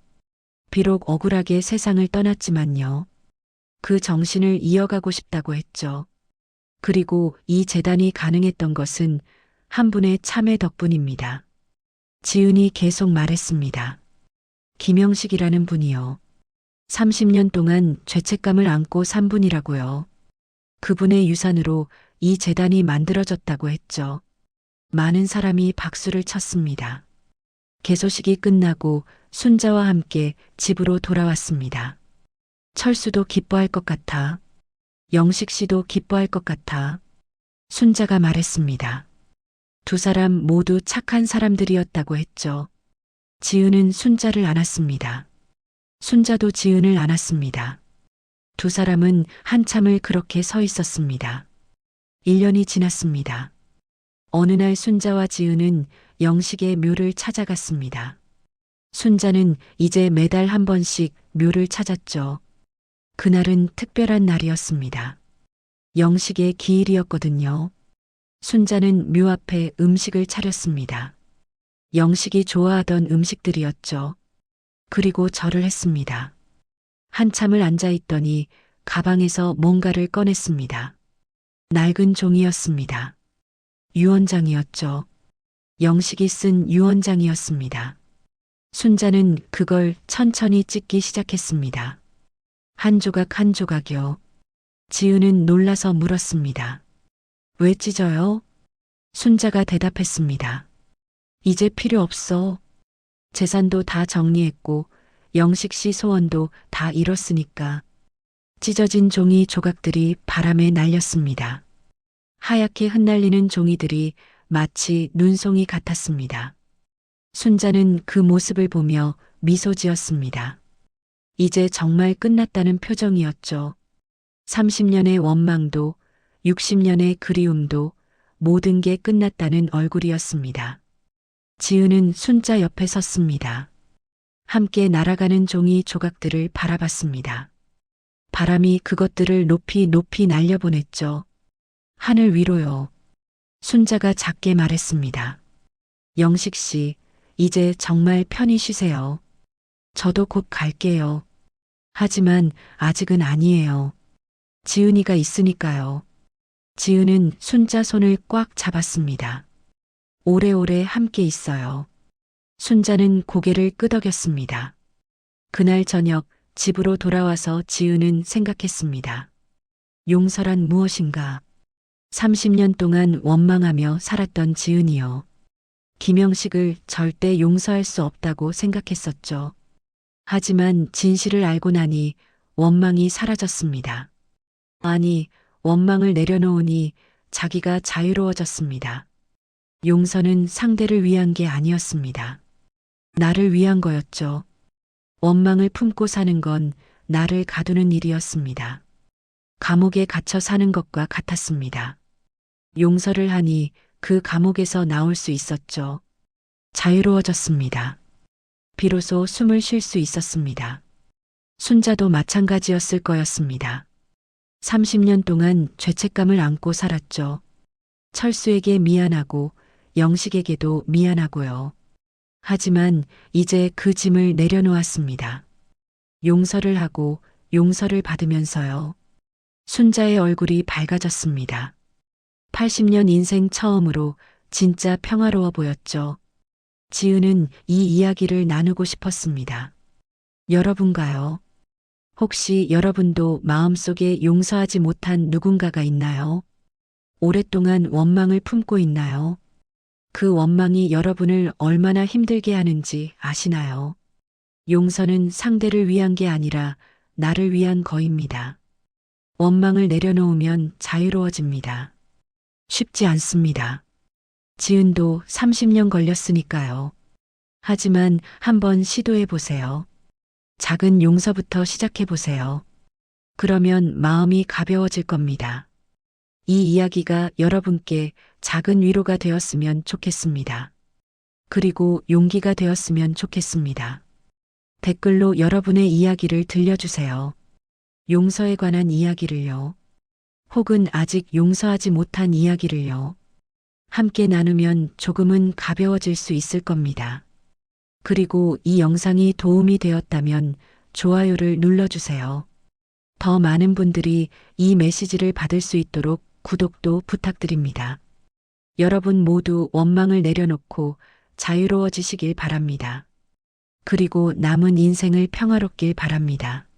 비록 억울하게 세상을 떠났지만요. 그 정신을 이어가고 싶다고 했죠. 그리고 이 재단이 가능했던 것은 한 분의 참회 덕분입니다. 지은이 계속 말했습니다. 김영식이라는 분이요. 30년 동안 죄책감을 안고 산 분이라고요. 그분의 유산으로 이 재단이 만들어졌다고 했죠. 많은 사람이 박수를 쳤습니다. 개소식이 끝나고 순자와 함께 집으로 돌아왔습니다. 철수도 기뻐할 것 같아. 영식 씨도 기뻐할 것 같아. 순자가 말했습니다. 두 사람 모두 착한 사람들이었다고 했죠. 지은은 순자를 안았습니다. 순자도 지은을 안았습니다. 두 사람은 한참을 그렇게 서 있었습니다. 1년이 지났습니다. 어느 날 순자와 지은은 영식의 묘를 찾아갔습니다. 순자는 이제 매달 한 번씩 묘를 찾았죠. 그날은 특별한 날이었습니다. 영식의 기일이었거든요. 순자는 묘 앞에 음식을 차렸습니다. 영식이 좋아하던 음식들이었죠. 그리고 절을 했습니다. 한참을 앉아 있더니 가방에서 뭔가를 꺼냈습니다. 낡은 종이였습니다. 유언장이었죠. 영식이 쓴 유언장이었습니다. 순자는 그걸 천천히 찢기 시작했습니다. 한 조각 한 조각이요. 지은은 놀라서 물었습니다. 왜 찢어요? 순자가 대답했습니다. 이제 필요 없어. 재산도 다 정리했고 영식 씨 소원도 다 이뤘으니까. 찢어진 종이 조각들이 바람에 날렸습니다. 하얗게 흩날리는 종이들이 마치 눈송이 같았습니다. 순자는 그 모습을 보며 미소 지었습니다. 이제 정말 끝났다는 표정이었죠. 30년의 원망도 60년의 그리움도 모든 게 끝났다는 얼굴이었습니다. 지은은 순자 옆에 섰습니다. 함께 날아가는 종이 조각들을 바라봤습니다. 바람이 그것들을 높이 높이 날려보냈죠. 하늘 위로요. 순자가 작게 말했습니다. 영식 씨, 이제 정말 편히 쉬세요. 저도 곧 갈게요. 하지만 아직은 아니에요. 지은이가 있으니까요. 지은은 순자 손을 꽉 잡았습니다. 오래오래 함께 있어요. 순자는 고개를 끄덕였습니다. 그날 저녁 집으로 돌아와서 지은은 생각했습니다. 용서란 무엇인가? 30년 동안 원망하며 살았던 지은이요. 김영식을 절대 용서할 수 없다고 생각했었죠. 하지만 진실을 알고 나니 원망이 사라졌습니다. 아니, 원망을 내려놓으니 자기가 자유로워졌습니다. 용서는 상대를 위한 게 아니었습니다. 나를 위한 거였죠. 원망을 품고 사는 건 나를 가두는 일이었습니다. 감옥에 갇혀 사는 것과 같았습니다. 용서를 하니 그 감옥에서 나올 수 있었죠. 자유로워졌습니다. 비로소 숨을 쉴 수 있었습니다. 순자도 마찬가지였을 거였습니다. 30년 동안 죄책감을 안고 살았죠. 철수에게 미안하고 영식에게도 미안하고요. 하지만 이제 그 짐을 내려놓았습니다. 용서를 하고 용서를 받으면서요. 순자의 얼굴이 밝아졌습니다. 80년 인생 처음으로 진짜 평화로워 보였죠. 지은은 이 이야기를 나누고 싶었습니다. 여러분과요. 혹시 여러분도 마음속에 용서하지 못한 누군가가 있나요? 오랫동안 원망을 품고 있나요? 그 원망이 여러분을 얼마나 힘들게 하는지 아시나요? 용서는 상대를 위한 게 아니라 나를 위한 거입니다. 원망을 내려놓으면 자유로워집니다. 쉽지 않습니다. 지은도 30년 걸렸으니까요. 하지만 한번 시도해 보세요. 작은 용서부터 시작해 보세요. 그러면 마음이 가벼워질 겁니다. 이 이야기가 여러분께 작은 위로가 되었으면 좋겠습니다. 그리고 용기가 되었으면 좋겠습니다. 댓글로 여러분의 이야기를 들려주세요. 용서에 관한 이야기를요. 혹은 아직 용서하지 못한 이야기를요. 함께 나누면 조금은 가벼워질 수 있을 겁니다. 그리고 이 영상이 도움이 되었다면 좋아요를 눌러주세요. 더 많은 분들이 이 메시지를 받을 수 있도록 구독도 부탁드립니다. 여러분 모두 원망을 내려놓고 자유로워지시길 바랍니다. 그리고 남은 인생을 평화롭길 바랍니다.